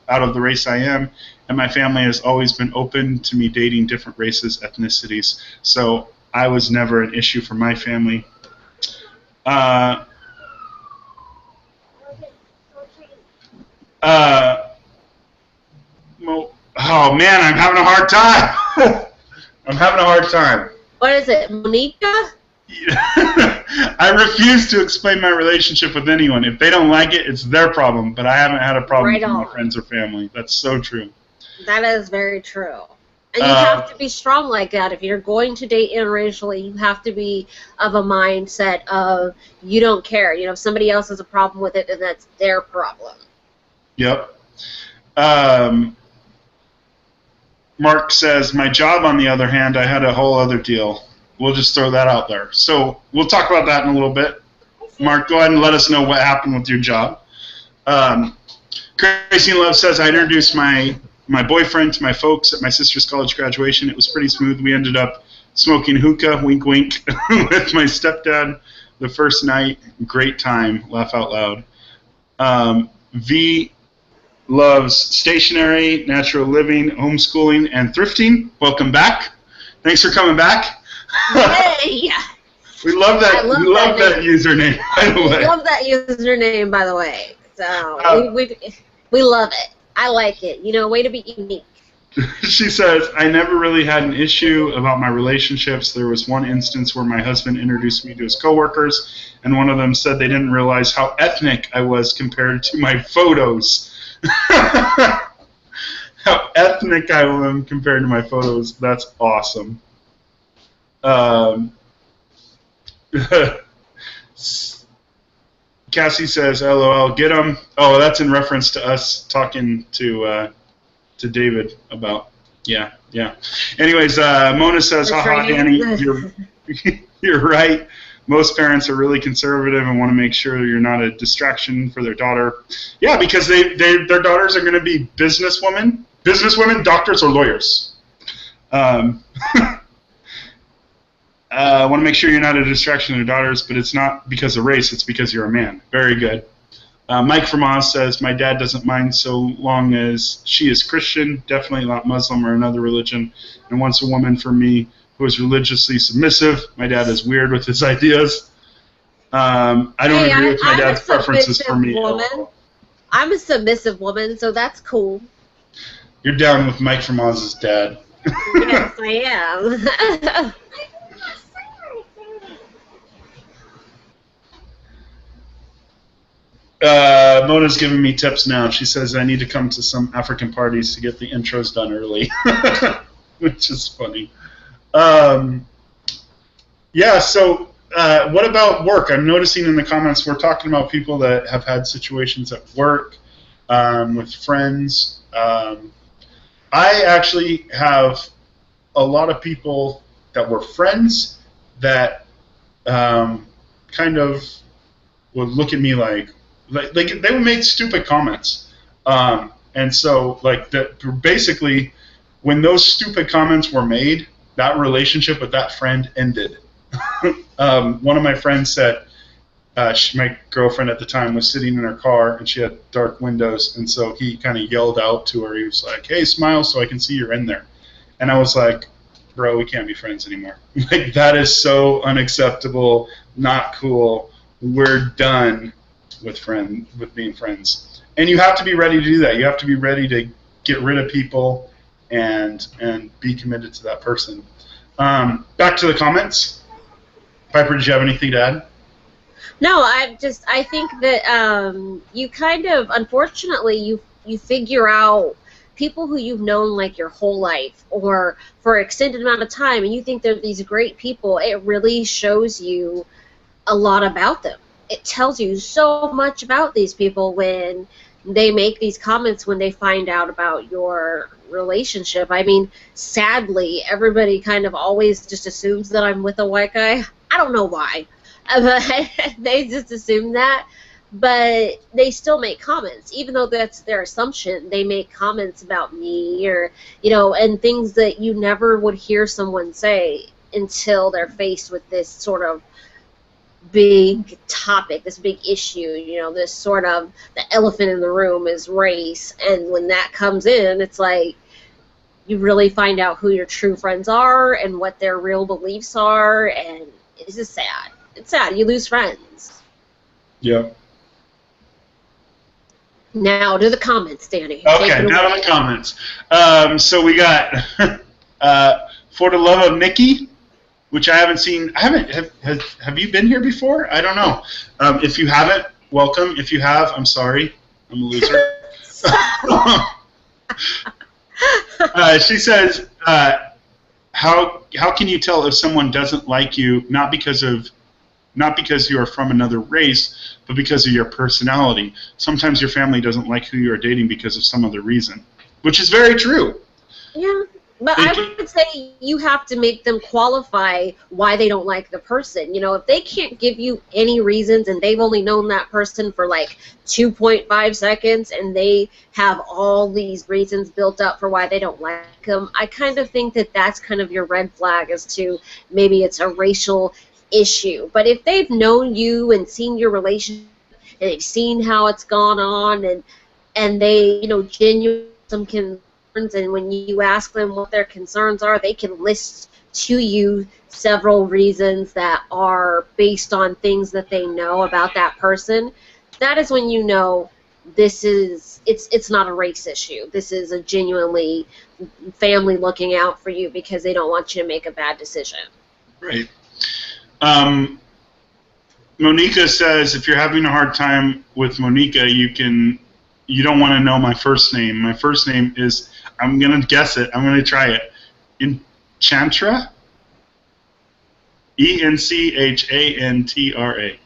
out of the race I am, and my family has always been open to me dating different races, ethnicities. So I was never an issue for my family. Oh man, I'm having a hard time. What is it, Monica? I refuse to explain my relationship with anyone. If they don't like it, it's their problem. But I haven't had a problem with my friends or family. That's so true. That is very true. And you have to be strong like that. If you're going to date interracially, you have to be of a mindset of you don't care. If somebody else has a problem with it, then that's their problem. Yep. Mark says, my job, on the other hand, I had a whole other deal. We'll just throw that out there. So we'll talk about that in a little bit. Mark, go ahead and let us know what happened with your job. Crazy Love says, I introduced my boyfriend to my folks at my sister's college graduation. It was pretty smooth. We ended up smoking hookah, wink, wink, with my stepdad the first night. Great time. Laugh out loud. V loves stationery, natural living, homeschooling, and thrifting. Welcome back. Thanks for coming back. Hey! We love that. We love that username, by the way. We love that username, by the way. So we love it. I like it. Way to be unique. She says, I never really had an issue about my relationships. There was one instance where my husband introduced me to his coworkers, and one of them said they didn't realize how ethnic I was compared to my photos. How ethnic I am compared to my photos. That's awesome. Cassie says, LOL, get him. Oh, that's in reference to us talking to David about, yeah. Anyways, Mona says, haha, Danny, you're right. Most parents are really conservative and want to make sure you're not a distraction for their daughter. Yeah, because their daughters are going to be businesswomen, doctors, or lawyers. Want to make sure you're not a distraction to their daughters, but it's not because of race, it's because you're a man. Very good. Mike from Oz says, my dad doesn't mind so long as she is Christian, definitely not Muslim or another religion, and wants a woman for me who is religiously submissive. My dad is weird with his ideas. I don't agree with my dad's preferences for me. I'm a submissive woman, so that's cool. You're down with Mike from Oz's dad. Yes, I am. Mona's giving me tips now. She says I need to come to some African parties to get the intros done early, which is funny. Yeah, so what about work? I'm noticing in the comments we're talking about people that have had situations at work, with friends. I actually have a lot of people that were friends that kind of would look at me like they would make stupid comments, and so like that basically when those stupid comments were made, that relationship with that friend ended. One of my friends said my girlfriend at the time was sitting in her car and she had dark windows, and so he kind of yelled out to her. He was like, "Hey, smile so I can see you're in there." And I was like, "Bro, we can't be friends anymore. Like, that is so unacceptable, not cool. We're done with being friends." And you have to be ready to do that. You have to be ready to get rid of people and be committed to that person. Back to the comments. Piper, did you have anything to add? No, I think that you kind of, unfortunately, you figure out people who you've known like your whole life or for an extended amount of time, and you think they're these great people. It really shows you a lot about them. It tells you so much about these people when they make these comments when they find out about your relationship. I mean, sadly, everybody kind of always just assumes that I'm with a white guy. I don't know why. But they just assume that. But they still make comments. Even though that's their assumption, they make comments about me or, and things that you never would hear someone say until they're faced with this sort of big topic, this big issue, this sort of, the elephant in the room is race. And when that comes in, it's like you really find out who your true friends are and what their real beliefs are, and it's just sad. It's sad. You lose friends. Yeah. Now to the comments, Danny. Okay, now to the comments. So we got For the Love of Nikki, which I haven't seen. Have you been here before? I don't know. If you haven't, welcome. If you have, I'm sorry. I'm a loser. She says, how can you tell if someone doesn't like you not because you are from another race, but because of your personality? Sometimes your family doesn't like who you are dating because of some other reason, which is very true. Yeah. But I would say you have to make them qualify why they don't like the person. If they can't give you any reasons and they've only known that person for like 2.5 seconds and they have all these reasons built up for why they don't like them, I kind of think that that's kind of your red flag as to maybe it's a racial issue. But if they've known you and seen your relationship and they've seen how it's gone on and they, genuinely some concerns, and when you ask them what their concerns are, they can list to you several reasons that are based on things that they know about that person, that is when you know it's not a race issue. This is a genuinely family looking out for you because they don't want you to make a bad decision. Right. Monica says, if you're having a hard time with Monica, you don't want to know my first name. My first name is, I'm going to guess it. I'm going to try it. Enchantra? Enchantra.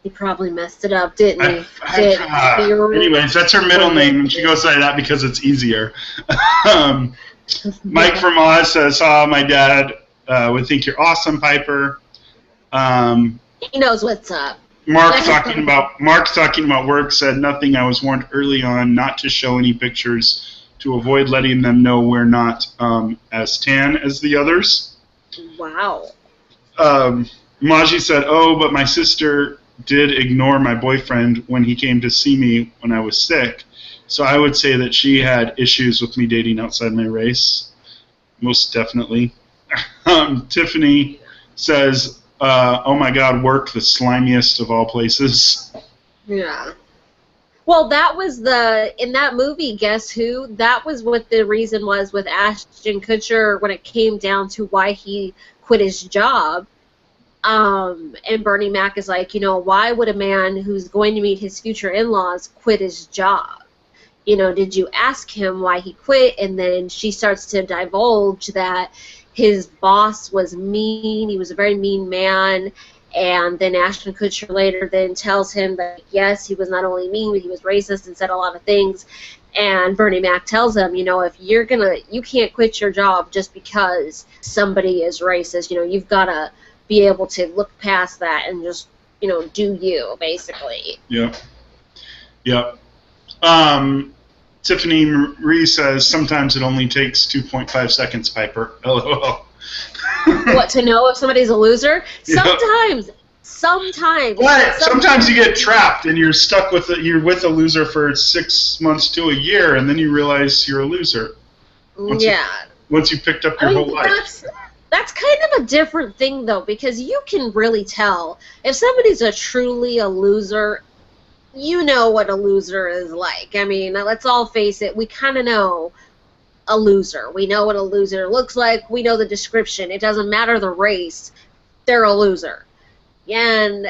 He probably messed it up, didn't he? Anyways, that's her middle name, and she goes by that because it's easier. Mike from Oz says, my dad would think you're awesome, Piper. He knows what's up. Mark talking about work said, nothing. I was warned early on not to show any pictures to avoid letting them know we're not as tan as the others. Wow. Maji said, but my sister did ignore my boyfriend when he came to see me when I was sick. So I would say that she had issues with me dating outside my race. Most definitely. Tiffany says, oh my God, work, the slimiest of all places. Yeah. Well, that was in that movie, Guess Who? That was what the reason was with Ashton Kutcher when it came down to why he quit his job. And Bernie Mac is like, why would a man who's going to meet his future in-laws quit his job? Did you ask him why he quit? And then she starts to divulge that his boss was mean. He was a very mean man. And then Ashton Kutcher later then tells him that, yes, he was not only mean, but he was racist and said a lot of things. And Bernie Mac tells him, if you can't quit your job just because somebody is racist. You've got to be able to look past that and just, do you, basically. Yep. Yep. Tiffany Marie says, sometimes it only takes 2.5 seconds, Piper. LOL. What, to know if somebody's a loser? Yep. Sometimes. But sometimes you get trapped and you're stuck with you're with a loser for 6 months to a year, and then you realize you're a loser. Once you picked up your whole life. That's kind of a different thing, though, because you can really tell if somebody's truly a loser. You know what a loser is like. I mean, let's all face it. We kind of know a loser. We know what a loser looks like. We know the description. It doesn't matter the race. They're a loser. And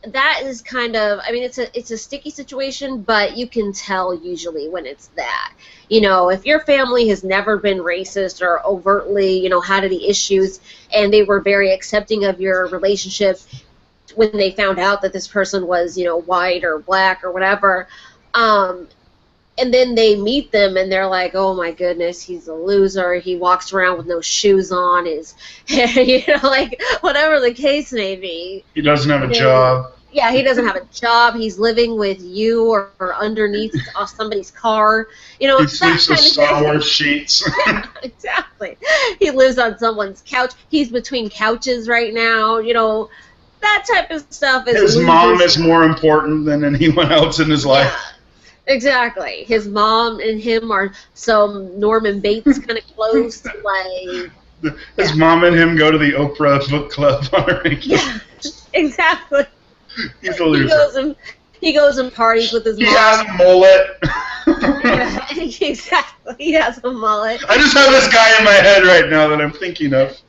that is kind of, I mean, it's a sticky situation, but you can tell usually when it's that. If your family has never been racist or overtly, had any issues, and they were very accepting of your relationship when they found out that this person was, white or black or whatever, and then they meet them and they're like, oh my goodness, he's a loser. He walks around with no shoes on. His hair, like whatever the case may be. He doesn't have a job. Yeah, he doesn't have a job. He's living with you or underneath somebody's car. He sleeps with Star Wars sheets. Exactly. He lives on someone's couch. He's between couches right now. That type of stuff is. His mom is more important than anyone else in his life. Yeah, exactly. His mom and him are some Norman Bates kind of close. His mom and him go to the Oprah book club on a regular. Yeah, exactly. He's a loser. He goes and parties with his mom. He has a mullet. Yeah, exactly. He has a mullet. I just have this guy in my head right now that I'm thinking of.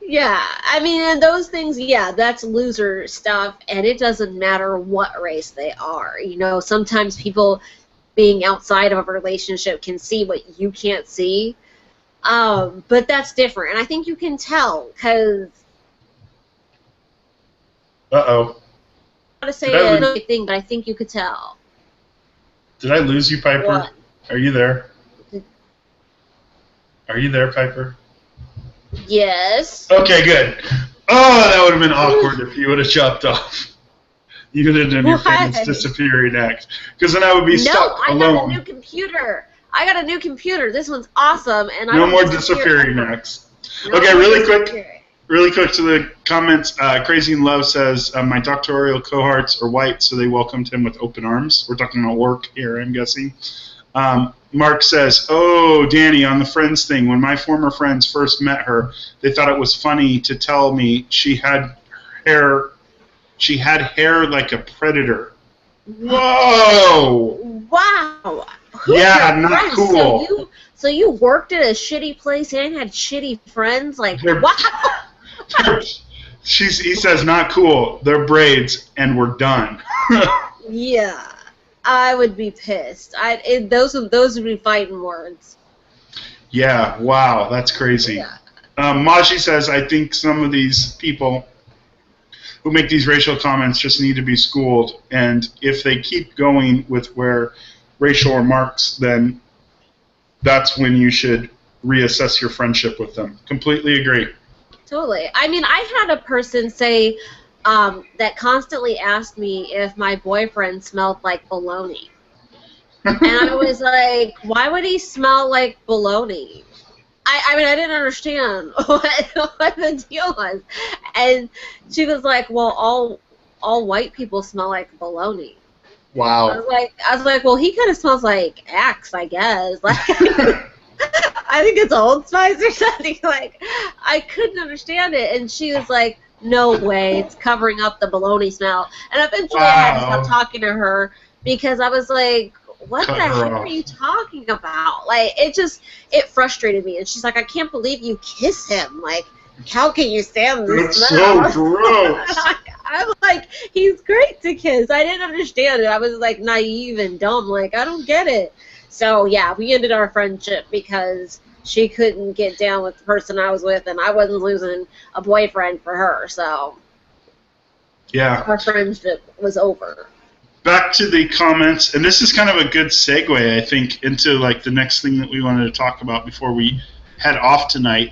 Yeah, I mean, and those things, that's loser stuff, and it doesn't matter what race they are. Sometimes people being outside of a relationship can see what you can't see, but that's different, and I think you can tell, because... Uh-oh. I want to say another thing, but I think you could tell. Did I lose you, Piper? What? Are you there? Are you there, Piper? Yes. Okay, good. Oh, that would have been awkward if you would have chopped off. You would have done your famous disappearing act. Because then I would be stuck alone. No, I got a new computer. This one's awesome. And no more disappearing acts. Okay, really quick to the comments. Crazy in Love says, my doctoral cohorts are white, so they welcomed him with open arms. We're talking about work here, I'm guessing. Mark says, oh, Danny, on the Friends thing, when my former friends first met her, they thought it was funny to tell me she had hair like a predator. Whoa! Wow! Not cool. So you worked at a shitty place and had shitty friends? Like, wow! He says, not cool. They're braids, and we're done. Yeah. I would be pissed. Those would be fighting words. Yeah, wow, that's crazy. Yeah. Maji says, I think some of these people who make these racial comments just need to be schooled, and if they keep going with where racial remarks, then that's when you should reassess your friendship with them. Completely agree. Totally. I mean, I had a person say... that constantly asked me if my boyfriend smelled like bologna. And I was like, why would he smell like bologna? I mean, I didn't understand what the deal was. And she was like, well, all white people smell like bologna. Wow. I was like, well, he kind of smells like Axe, I guess. Like, I think it's Old Spice or something. Like, I couldn't understand it. And she was like, no way, it's covering up the bologna smell. And eventually I had to stop talking to her because I was like, what the heck are you talking about? Like, it frustrated me. And she's like, I can't believe you kiss him. Like, how can you stand this smell? That's so gross. I'm like, he's great to kiss. I didn't understand it. I was like naive and dumb. Like, I don't get it. So, yeah, we ended our friendship because she couldn't get down with the person I was with, and I wasn't losing a boyfriend for her, so yeah, our friendship was over. back to the comments, and this is kind of a good segue, I think, into like the next thing that we wanted to talk about before we head off tonight.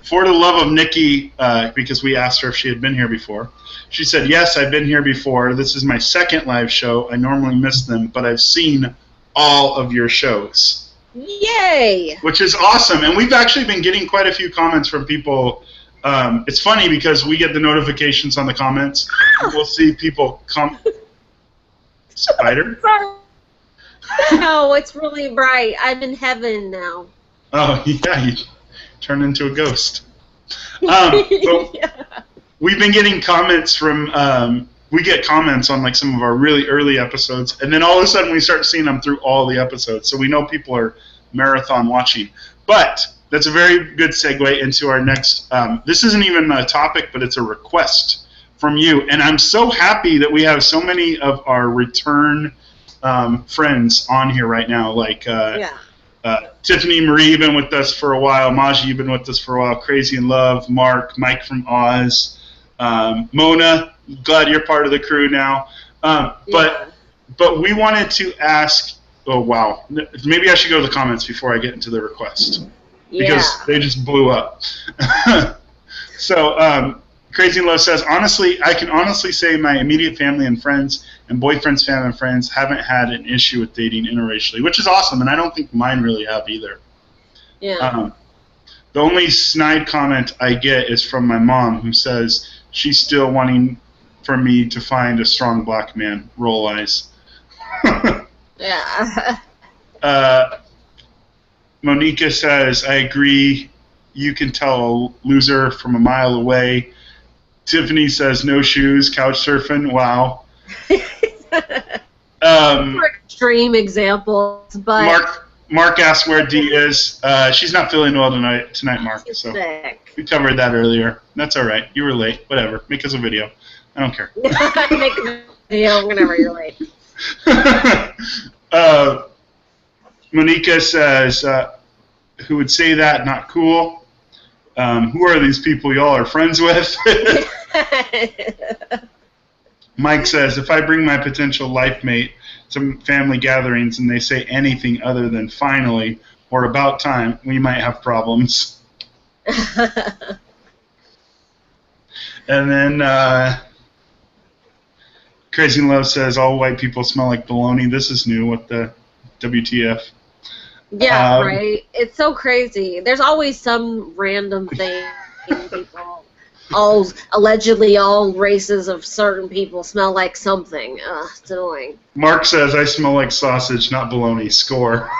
For the love of Nikki, because we asked her if she had been here before, she said, yes, I've been here before. This is my second live show. I normally miss them, but I've seen all of your shows. Yay! Which is awesome, and we've actually been getting quite a few comments from people. It's funny because we get the notifications on the comments. We'll see people Spider? Sorry. No, it's really bright. I'm in heaven now. Oh, yeah, you turned into a ghost. Yeah. We've been getting comments from, we get comments on like some of our really early episodes, and then all of a sudden we start seeing them through all the episodes, so we know people are marathon watching. But that's a very good segue into our next, this isn't even a topic, but it's a request from you, and I'm so happy that we have so many of our return friends on here right now, like Tiffany Marie, you've been with us for a while, Maji, you've been with us for a while, Crazy in Love, Mark, Mike from Oz, Mona, glad you're part of the crew now, but we wanted to ask, oh wow, maybe I should go to the comments before I get into the request, because they just blew up. So, Crazy in Love says, honestly, I can honestly say my immediate family and friends and boyfriend's family and friends haven't had an issue with dating interracially, which is awesome, and I don't think mine really have either. Yeah. The only snide comment I get is from my mom, who says she's still wanting for me to find a strong black man. Roll eyes. Yeah. Monica says, I agree. You can tell a loser from a mile away. Tiffany says, no shoes, couch surfing. Wow. For extreme examples, but Mark asked where Dee is. She's not feeling well tonight, Mark. So sick. We covered that earlier. That's all right. You were late. Whatever. Make us a video. I don't care. Make a video whenever you're late. Monica says, who would say that? Not cool. Who are these people y'all are friends with? Mike says, if I bring my potential life mate to family gatherings and they say anything other than finally or about time, we might have problems. And then Crazy in Love says, all white people smell like bologna. This is new. What the WTF? Yeah, right. It's so crazy. There's always some random thing. People, allegedly all races of certain people smell like something. It's annoying. Mark says, I smell like sausage, not bologna. Score.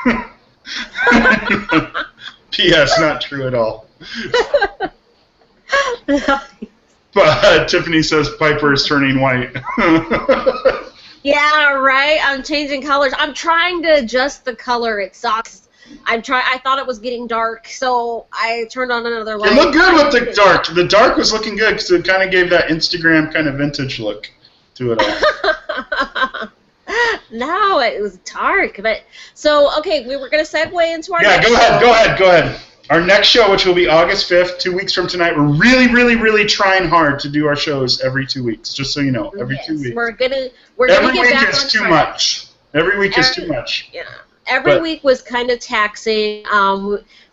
P.S. Not true at all. But Tiffany says Piper is turning white. Yeah, right. I'm changing colors. I'm trying to adjust the color. It sucks. I thought it was getting dark, so I turned on another light. It looked good with the dark. The dark was looking good because it kind of gave that Instagram kind of vintage look to it all. No, it was dark. But so okay, we were gonna segue into our next show. Go ahead. Our next show, which will be August 5th, 2 weeks from tonight, we're really, really, really trying hard to do our shows every 2 weeks, just so you know, every 2 weeks. We're gonna every get week back is on too track. much. Every week is too much. Yeah. Every week was kind of taxing,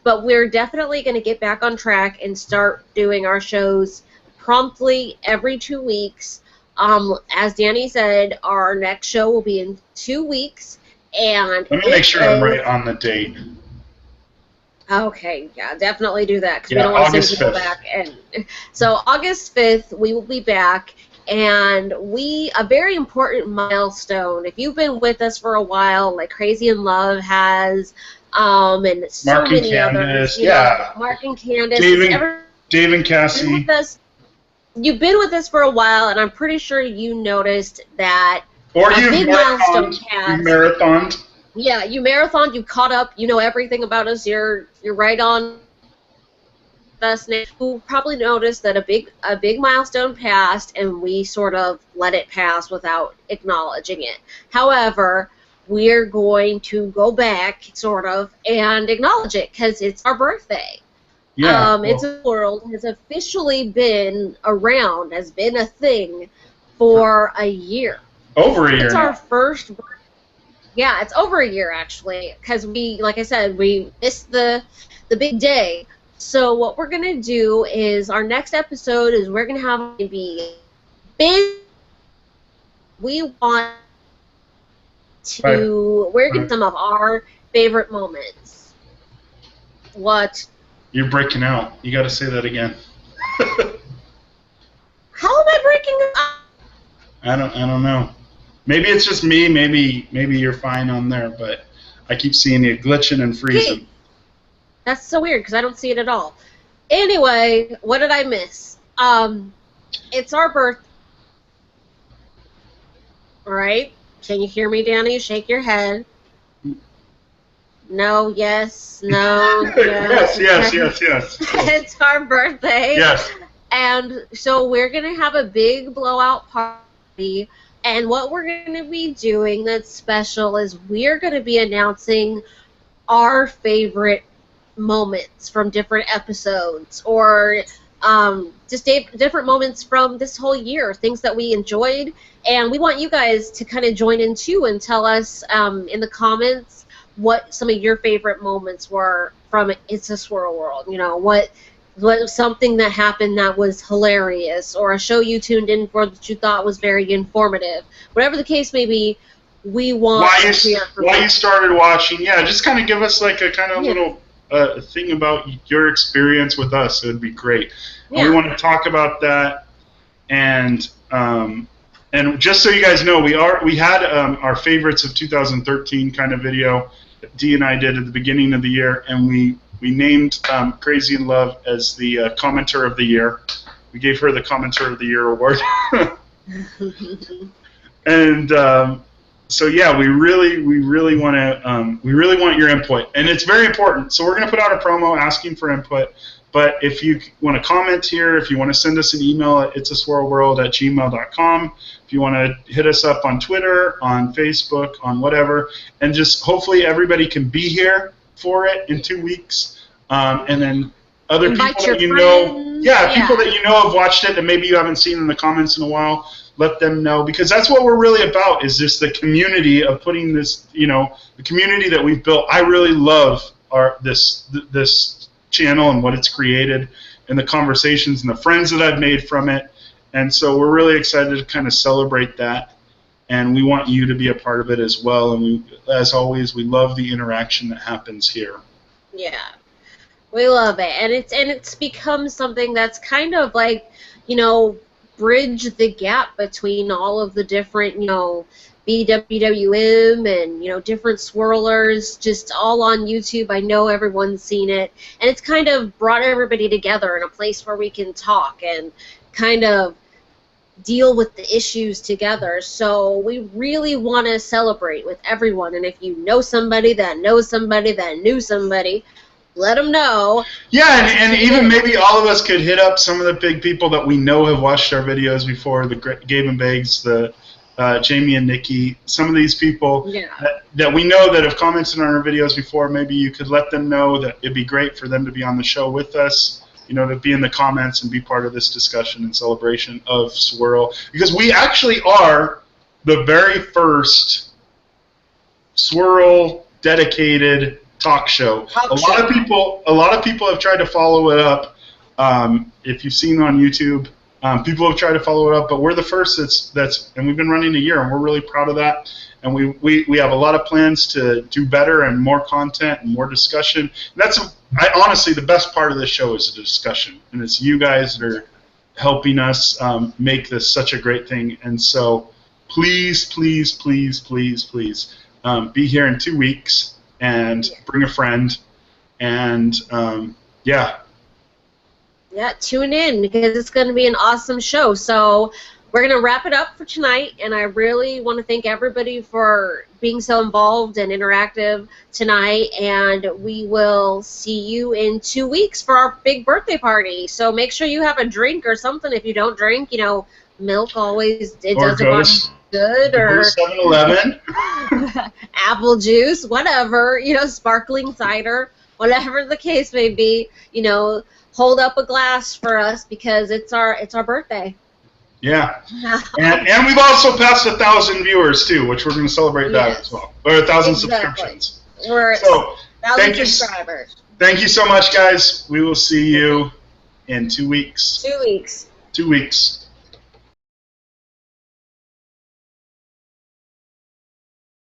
but we're definitely going to get back on track and start doing our shows promptly every 2 weeks. As Danny said, our next show will be in 2 weeks. And let me make sure I'm right on the date. Okay, yeah, definitely do that because we don't want to send people back. And so August 5th, we will be back, and a very important milestone. If you've been with us for a while, like Crazy in Love has, and so Mark many and others, Candace, Mark and Candace, Dave and Cassie. You've been with us for a while, and I'm pretty sure you noticed that or a big milestone marathoned. Yeah, you marathoned, you caught up, you know everything about us, you're right on us now. You probably noticed that a big milestone passed and we sort of let it pass without acknowledging it. However, we're going to go back, sort of, and acknowledge it because it's our birthday. Yeah. It's a world has officially been around, has been a thing for a year. Over a year It's now. our first. Yeah, it's over a year actually, because like I said, we missed the big day. So what we're gonna do is our next episode is we're gonna have maybe big. We want Bye. we're gonna some of our favorite moments. What? You're breaking out. You got to say that again. How am I breaking up? I don't know. Maybe it's just me. Maybe you're fine on there, but I keep seeing you glitching and freezing. Hey, that's so weird because I don't see it at all. Anyway, what did I miss? It's our birthday. All right. Can you hear me, Danny? Shake your head. No, yes, no, yes. yes. It's our birthday. Yes. And so we're going to have a big blowout party. And what we're going to be doing that's special is we're going to be announcing our favorite moments from different episodes, or just different moments from this whole year, things that we enjoyed. And we want you guys to kind of join in too and tell us in the comments what some of your favorite moments were from It's a Swirl World. You know, what something that happened that was hilarious, or a show you tuned in for that you thought was very informative. Whatever the case may be, we want to hear from why you started watching. Yeah, just kind of give us like a kind of little thing about your experience with us. It would be great. Yeah. And we want to talk about that, and just so you guys know, we had our favorites of 2013 kind of video that Dee and I did at the beginning of the year, and we named Crazy in Love as the commenter of the year. We gave her the commenter of the year award. And so yeah, we really want your input, and it's very important. So we're going to put out a promo asking for input. But if you want to comment here, if you want to send us an email at itsaswirlworld@gmail.com, if you want to hit us up on Twitter, on Facebook, on whatever, and just hopefully everybody can be here for it in 2 weeks, and then other Invite people that you friends. know, people that you know have watched it and maybe you haven't seen in the comments in a while, let them know, because that's what we're really about, is just the community of putting this, the community that we've built. I really love this channel and what it's created, and the conversations and the friends that I've made from it, and so we're really excited to kind of celebrate that, and we want you to be a part of it as well. And as always, we love the interaction that happens here. Yeah, we love it, and it's become something that's kind of like, bridge the gap between all of the different, BWWM and, different swirlers, just all on YouTube. I know everyone's seen it, and it's kind of brought everybody together in a place where we can talk and kind of deal with the issues together. So we really want to celebrate with everyone, and if you know somebody that knows somebody that knew somebody, let them know. Yeah, and even maybe all of us could hit up some of the big people that we know have watched our videos before, the Gabe and Beggs, the Jamie and Nikki, some of these people that we know that have commented on our videos before. Maybe you could let them know that it'd be great for them to be on the show with us, to be in the comments and be part of this discussion and celebration of Swirl, because we actually are the very first Swirl dedicated talk show. A lot of people have tried to follow it up. If you've seen on YouTube, people have tried to follow it up, but we're the first and we've been running a year, and we're really proud of that. And we have a lot of plans to do better and more content and more discussion. And honestly, the best part of this show is the discussion, and it's you guys that are helping us make this such a great thing. And so please be here in 2 weeks. And bring a friend, and Yeah, tune in, because it's going to be an awesome show. So we're going to wrap it up for tonight, and I really want to thank everybody for being so involved and interactive tonight, and we will see you in 2 weeks for our big birthday party. So make sure you have a drink or something. If you don't drink, milk always, does a lot good, or 7-Eleven, apple juice, whatever, sparkling cider, whatever the case may be, hold up a glass for us, because it's our birthday. Yeah. And we've also passed 1,000 viewers too, which we're going to celebrate that as well, or 1,000 subscriptions. We're so 1,000 subscribers. Thank you so much, guys. We will see you in 2 weeks. 2 weeks. 2 weeks.